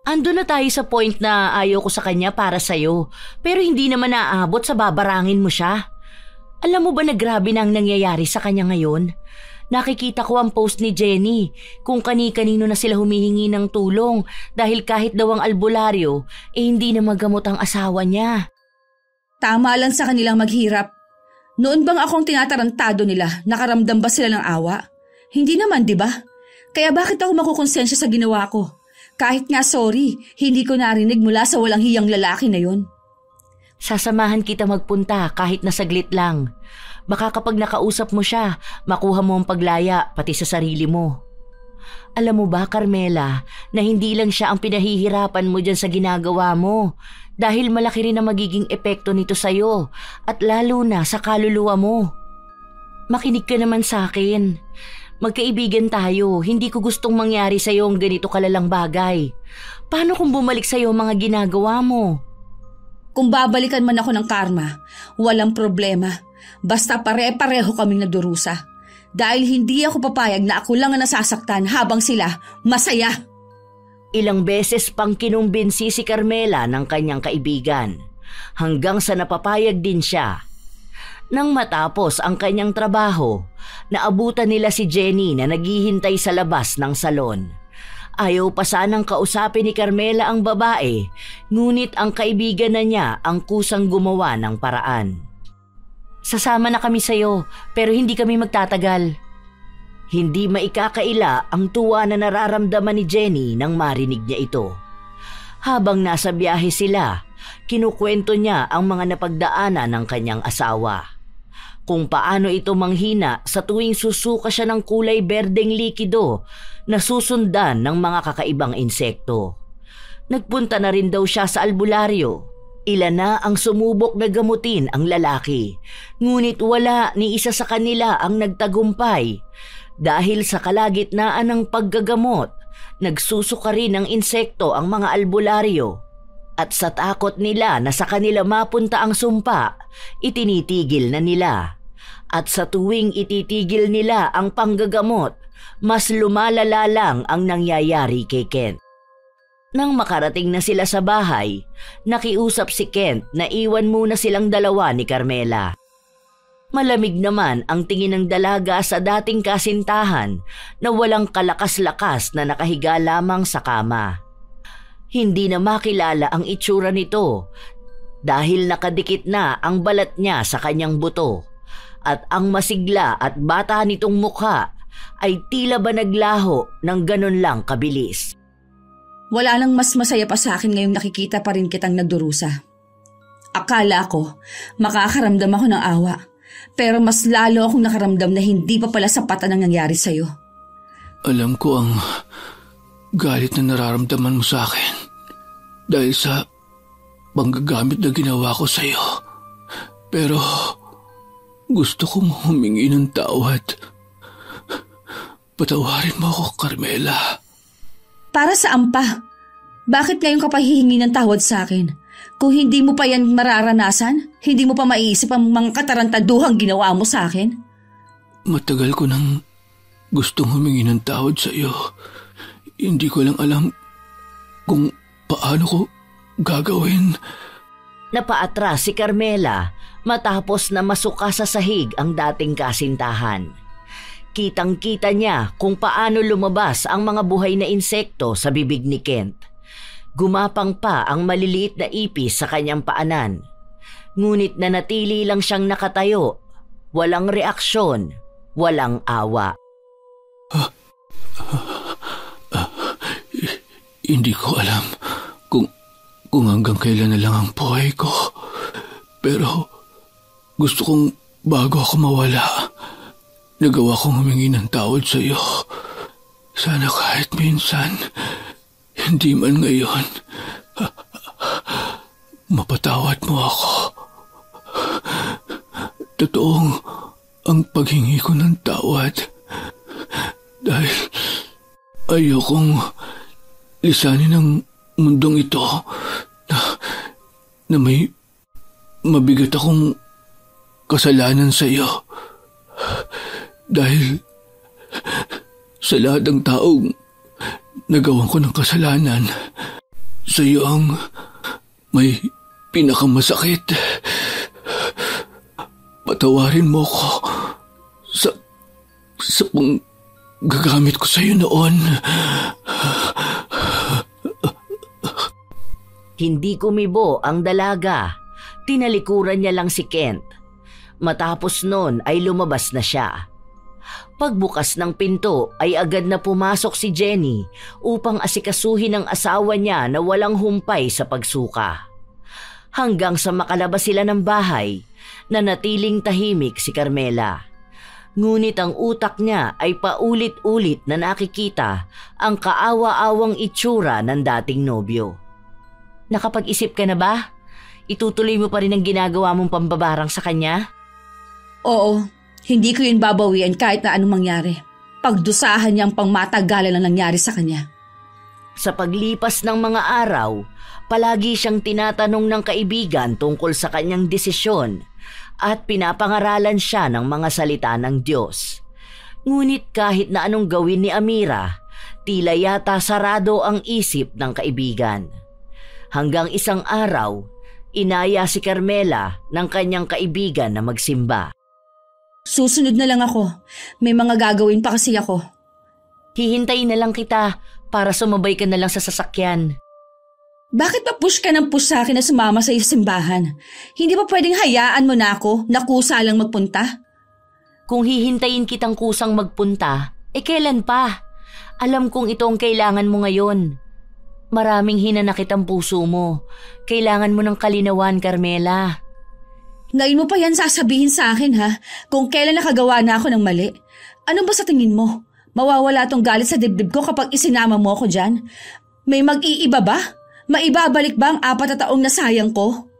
Ando na tayo sa point na ayaw ko sa kanya para sa'yo, pero hindi naman naaabot sa babarangin mo siya. Alam mo ba na grabe na ang nangyayari sa kanya ngayon? Nakikita ko ang post ni Jenny kung kani-kanino na sila humihingi ng tulong dahil kahit daw ang albularyo, hindi na magamot ang asawa niya. Tama lang sa kanilang maghirap. Noon bang akong tinatarantado nila, nakaramdam ba sila ng awa? Hindi naman, di ba? Kaya bakit ako makukonsensya sa ginawa ko? Kahit nga sorry, hindi ko narinig mula sa walang hiyang lalaki na yon. Sasamahan kita magpunta kahit na saglit lang. Baka kapag nakausap mo siya, makuha mo ang paglaya pati sa sarili mo. Alam mo ba, Carmela, na hindi lang siya ang pinahihirapan mo dyan sa ginagawa mo dahil malaki rin ang magiging epekto nito sa'yo at lalo na sa kaluluwa mo. Makinig ka naman sa akin. Magkaibigan tayo, hindi ko gustong mangyari sa'yo ang ganito kalalang bagay. Paano kung bumalik sa'yo ang mga ginagawa mo? Kung babalikan man ako ng karma, walang problema. Basta pare-pareho kaming nagdurusa. Dahil hindi ako papayag na ako lang ang nasasaktan habang sila masaya. Ilang beses pang kinumbinsi si Carmela ng kanyang kaibigan hanggang sa napapayag din siya. Nang matapos ang kanyang trabaho, naabutan nila si Jenny na naghihintay sa labas ng salon. Ayaw pa sanang kausapin ni Carmela ang babae, ngunit ang kaibigan na niya ang kusang gumawa ng paraan. Sasama na kami sa'yo pero hindi kami magtatagal. Hindi maikakaila ang tuwa na nararamdaman ni Jenny nang marinig niya ito. Habang nasa biyahe sila, kinukwento niya ang mga napagdaanan ng kanyang asawa. Kung paano ito manghina sa tuwing susuka siya ng kulay berdeng likido na susundan ng mga kakaibang insekto. Nagpunta na rin daw siya sa albularyo. Ilan na ang sumubok na gamutin ang lalaki, ngunit wala ni isa sa kanila ang nagtagumpay. Dahil sa kalagitnaan ng paggagamot, nagsusuka rin ng insekto ang mga albularyo. At sa takot nila na sa kanila mapunta ang sumpa, itinitigil na nila. At sa tuwing ititigil nila ang panggagamot, mas lumalala lang ang nangyayari kay Kent. Nang makarating na sila sa bahay, nakiusap si Kent na iwan muna silang dalawa ni Carmela. Malamig naman ang tingin ng dalaga sa dating kasintahan na walang kalakas-lakas na nakahiga lamang sa kama. Hindi na makilala ang itsura nito dahil nakadikit na ang balat niya sa kanyang buto at ang masigla at bata nitong mukha ay tila ba naglaho ng ganun lang kabilis. Wala nang mas masaya pa sa akin ngayong nakikita pa rin kitang nagdurusa. Akala ko makakaramdam ako ng awa, pero mas lalo akong nakaramdam na hindi pa pala sapat ang nangyari sa'yo. Alam ko ang galit na nararamdaman mo sa akin dahil sa panggagamit na ginawa ko sa'yo. Pero gusto kong humingi ng tawad. Patawarin mo ako, Carmela. Para saan pa? Bakit ngayon ka pa hihingi ng tawad sa akin? Kung hindi mo pa yan mararanasan, hindi mo pa maiisip ang mga katarantaduhang ginawa mo sa akin? Matagal ko nang gustong humingi ng tawad sa iyo. Hindi ko lang alam kung paano ko gagawin. Napaatras si Carmela matapos na masuka sa sahig ang dating kasintahan. Kitang-kita niya kung paano lumabas ang mga buhay na insekto sa bibig ni Kent. Gumapang pa ang maliliit na ipis sa kanyang paanan. Ngunit nanatili lang siyang nakatayo. Walang reaksyon, walang awa. Hindi ko alam kung hanggang kailan na lang ang buhay ko. Pero gusto kong bago ako mawala, nagawa kong humingi ng tawad sa iyo. Sana kahit minsan, hindi man ngayon, mapatawad mo ako. Totoong ang paghingi ko ng tawad dahil ayokong lisanin ang mundong ito na may mabigat akong kasalanan sa iyo. Dahil sa lahat ng taong nagawan ko ng kasalanan, sa iyo ang may pinakamasakit. Patawarin mo ko sa panggagamit ko sa iyo noon. Hindi kumibo ang dalaga. Tinalikuran niya lang si Kent. Matapos nun ay lumabas na siya. Pagbukas ng pinto ay agad na pumasok si Jenny upang asikasuhin ang asawa niya na walang humpay sa pagsuka. Hanggang sa makalabas sila ng bahay, nanatiling tahimik si Carmela. Ngunit ang utak niya ay paulit-ulit na nakikita ang kaawa-awang itsura ng dating nobyo. Nakapag-isip ka na ba? Itutuloy mo pa rin ang ginagawa mong pambabarang sa kanya? Oo, hindi ko yun babawian kahit na anong mangyari. Pagdusahan niyang pangmatagalan ang nangyari sa kanya. Sa paglipas ng mga araw, palagi siyang tinatanong ng kaibigan tungkol sa kanyang desisyon at pinapangaralan siya ng mga salita ng Diyos. Ngunit kahit na anong gawin ni Amira, tila yata sarado ang isip ng kaibigan. Hanggang isang araw, inaya si Carmela ng kanyang kaibigan na magsimba. Susunod na lang ako. May mga gagawin pa kasi ako. Hihintayin na lang kita para sumabay ka na lang sa sasakyan. Bakit pa push ka ng push sa akin na sumama sa simbahan? Hindi ba pwedeng hayaan mo na ako na kusa lang magpunta? Kung hihintayin kitang kusang magpunta, kailan pa? Alam kong ito ang kailangan mo ngayon. Maraming hinanakit ang puso mo. Kailangan mo ng kalinawan, Carmela. Ngayon mo pa yan sasabihin sa akin ha? Kung kailan nakagawa na ako ng mali. Ano ba sa tingin mo? Mawawala tong galit sa dibdib ko kapag isinama mo ako dyan? May mag-iiba ba? Maibabalik ba ang 4 na taong nasayang ko?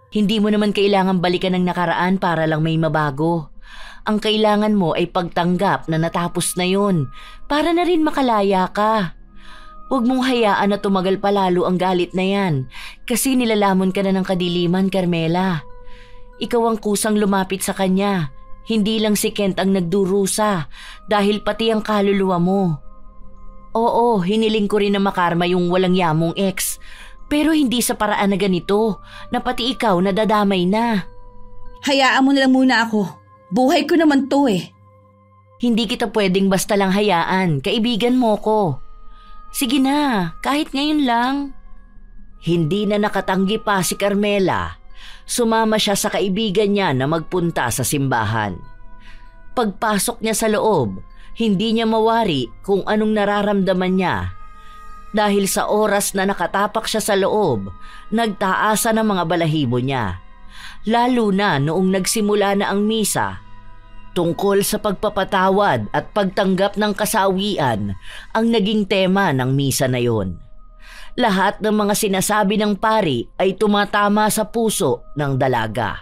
Hindi mo naman kailangan balikan ng nakaraan para lang may mabago. Ang kailangan mo ay pagtanggap na natapos na yun para na rin makalaya ka. Huwag mong hayaan na tumagal pa lalo ang galit na yan kasi nilalamon ka na ng kadiliman, Carmela. Ikaw ang kusang lumapit sa kanya. Hindi lang si Kent ang nagdurusa dahil pati ang kaluluwa mo. Oo, hiniling ko rin na makarma yung walang yamong ex. Pero hindi sa paraan na ganito, na pati ikaw nadadamay na. Hayaan mo na lang muna ako. Buhay ko naman to eh. Hindi kita pwedeng basta lang hayaan, kaibigan mo ko. Sige na, kahit ngayon lang. Hindi na nakatanggi pa si Carmela. Sumama siya sa kaibigan niya na magpunta sa simbahan. Pagpasok niya sa loob, hindi niya mawari kung anong nararamdaman niya. Dahil sa oras na nakatapak siya sa loob, nagtaasa ng mga balahibo niya. Lalo na noong nagsimula na ang misa. Tungkol sa pagpapatawad at pagtanggap ng kasawian ang naging tema ng misa na yon. Lahat ng mga sinasabi ng pari ay tumatama sa puso ng dalaga.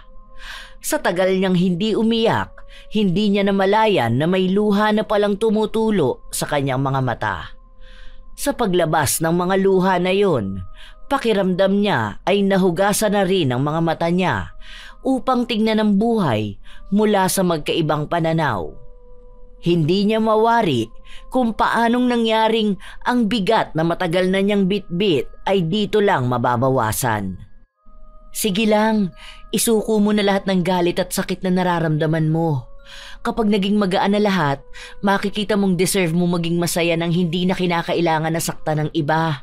Sa tagal niyang hindi umiyak, hindi niya namalayan na may luha na palang tumutulo sa kanyang mga mata. Sa paglabas ng mga luha na yon, pakiramdam niya ay nahugasan na rin ang mga mata niya upang tingnan ang buhay mula sa magkaibang pananaw. Hindi niya mawari kung paanong nangyaring ang bigat na matagal na niyang bitbit ay dito lang mababawasan. Sige lang, isuko mo na lahat ng galit at sakit na nararamdaman mo. Kapag naging magaan na lahat, makikita mong deserve mo maging masaya nang hindi na kinakailangan na sakta ng iba.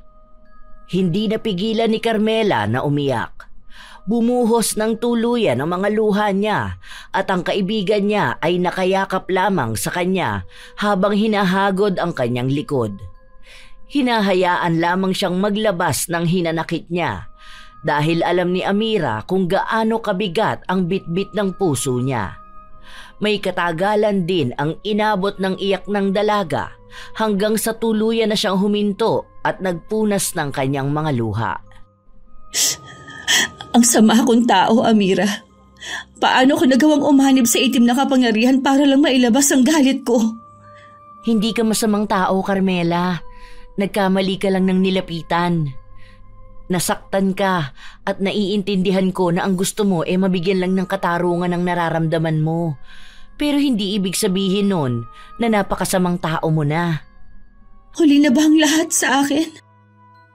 Hindi napigilan ni Carmela na umiyak. Bumuhos ng tuluyan ang mga luha niya at ang kaibigan niya ay nakayakap lamang sa kanya habang hinahagod ang kanyang likod. Hinahayaan lamang siyang maglabas ng hinanakit niya dahil alam ni Amira kung gaano kabigat ang bitbit ng puso niya. May katagalan din ang inabot ng iyak ng dalaga hanggang sa tuluyan na siyang huminto at nagpunas ng kanyang mga luha. Ang sama kong tao, Amira. Paano ko nagawang umanib sa itim na kapangyarihan para lang mailabas ang galit ko? Hindi ka masamang tao, Carmela. Nagkamali ka lang ng nilapitan. Nasaktan ka at naiintindihan ko na ang gusto mo ay mabigyan lang ng katarungan ng nararamdaman mo. Pero hindi ibig sabihin nun na napakasamang tao mo na. Huli na ba ang lahat sa akin?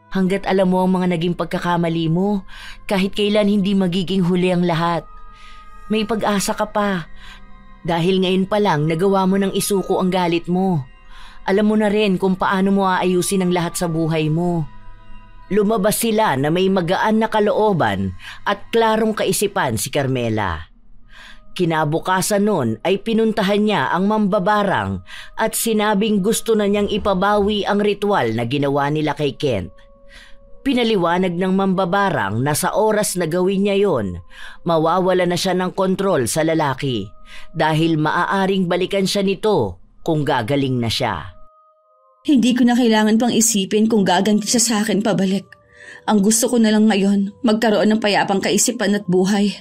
Hanggat alam mo ang mga naging pagkakamali mo, kahit kailan hindi magiging huli ang lahat. May pag-asa ka pa. Dahil ngayon pa lang nagawa mo ng isuko ang galit mo. Alam mo na rin kung paano mo aayusin ang lahat sa buhay mo. Lumabas sila na may magaan na kalooban at klarong kaisipan si Carmela. Kinabukasan nun ay pinuntahan niya ang mambabarang at sinabing gusto na niyang ipabawi ang ritual na ginawa nila kay Kent. Pinaliwanag ng mambabarang na sa oras na gawin niya yon, mawawala na siya ng kontrol sa lalaki dahil maaaring balikan siya nito kung gagaling na siya. Hindi ko na kailangan pang isipin kung gaganti siya sa akin pabalik. Ang gusto ko na lang ngayon, magkaroon ng payapang kaisipan at buhay.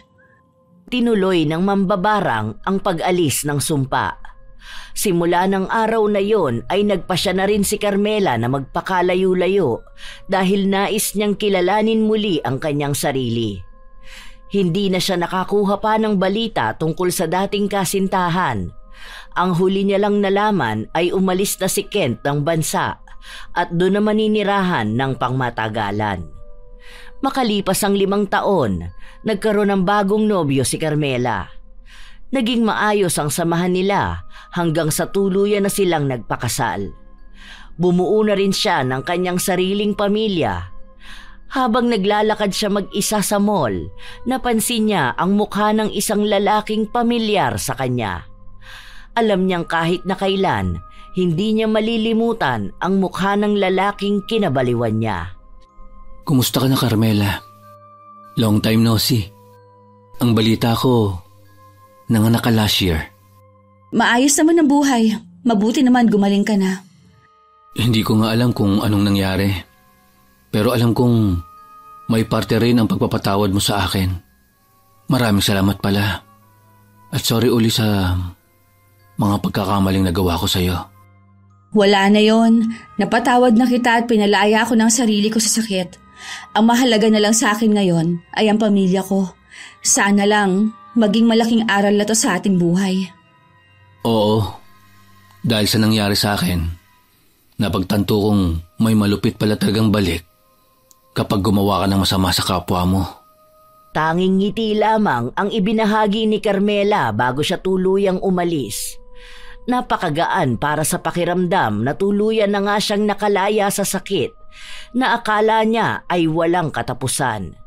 Tinuloy ng mambabarang ang pag-alis ng sumpa. Simula ng araw na yon ay nagpasya na rin si Carmela na magpakalayo-layo dahil nais niyang kilalanin muli ang kanyang sarili. Hindi na siya nakakuha pa ng balita tungkol sa dating kasintahan. Ang huli niya lang nalaman ay umalis na si Kent ng bansa at doon na maninirahan ng pangmatagalan. Makalipas ang 5 taon, nagkaroon ng bagong nobyo si Carmela. Naging maayos ang samahan nila hanggang sa tuluyan na silang nagpakasal. Bumuo na rin siya ng kanyang sariling pamilya. Habang naglalakad siya mag-isa sa mall, napansin niya ang mukha ng isang lalaking pamilyar sa kanya. Alam niyang kahit na kailan, hindi niya malilimutan ang mukha ng lalaking kinabaliwan niya. Kumusta ka na, Carmela? Long time no see. Ang balita ko, nanganak ka last year. Maayos naman ang buhay. Mabuti naman gumaling ka na. Hindi ko nga alam kung anong nangyari. Pero alam kong may parte rin ang pagpapatawad mo sa akin. Maraming salamat pala. At sorry uli sa mga pagkakamaling nagawa ko sa'yo. Wala na yon. Napatawad na kita at pinalaya ko ng sarili ko sa sakit. Ang mahalaga na lang sa akin ngayon ay ang pamilya ko. Sana lang maging malaking aral na to sa ating buhay. Oo. Dahil sa nangyari sa akin, napagtanto kong may malupit pala talagang balik kapag gumawa ka ng masama sa kapwa mo. Tanging ngiti lamang ang ibinahagi ni Carmela bago siya tuluyang umalis. Napakagaan para sa pakiramdam na tuluyan na nga siyang nakalaya sa sakit na akala niya ay walang katapusan.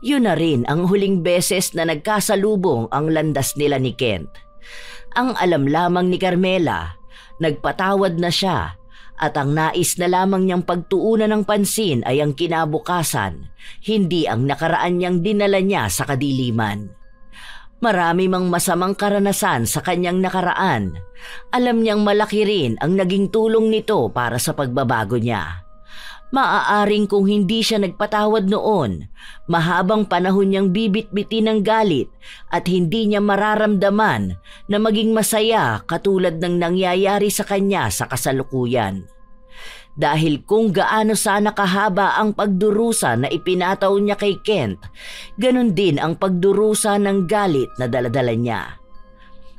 Yun na rin ang huling beses na nagkasalubong ang landas nila ni Kent. Ang alam lamang ni Carmela, nagpatawad na siya at ang nais na lamang niyang pagtuunan ng pansin ay ang kinabukasan, hindi ang nakaraan niyang dinala niya sa kadiliman. Marami mang masamang karanasan sa kanyang nakaraan, alam niyang malaki rin ang naging tulong nito para sa pagbabago niya. Maaaring kung hindi siya nagpatawad noon, mahabang panahon niyang bibit-bitin ng galit at hindi niya mararamdaman na maging masaya katulad ng nangyayari sa kanya sa kasalukuyan. Dahil kung gaano sana kahaba ang pagdurusa na ipinataw niya kay Kent, ganun din ang pagdurusa ng galit na daladala niya.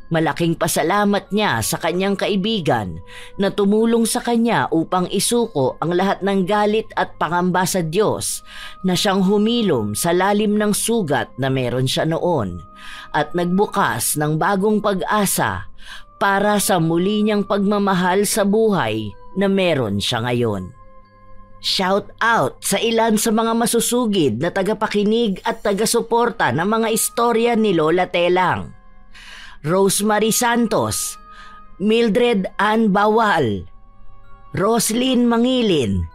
Malaking pasalamat niya sa kanyang kaibigan na tumulong sa kanya upang isuko ang lahat ng galit at pangamba sa Diyos na siyang humilom sa lalim ng sugat na meron siya noon at nagbukas ng bagong pag-asa para sa muli niyang pagmamahal sa buhay na meron siya ngayon. Shout out sa ilan sa mga masusugid na tagapakinig at taga-suporta ng mga istorya ni Lola Telang. Rosemary Santos, Mildred Ann Bawal, Roslyn Mangilin,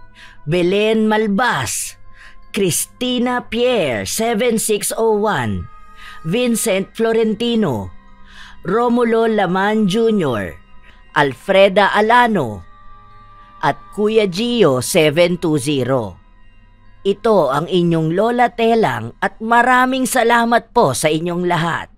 Belen Malbas, Christina Pierre 7601, Vincent Florentino, Romulo Laman Jr., Alfreda Alano, at Kuya Gio 720. Ito ang inyong Lola Telang at maraming salamat po sa inyong lahat.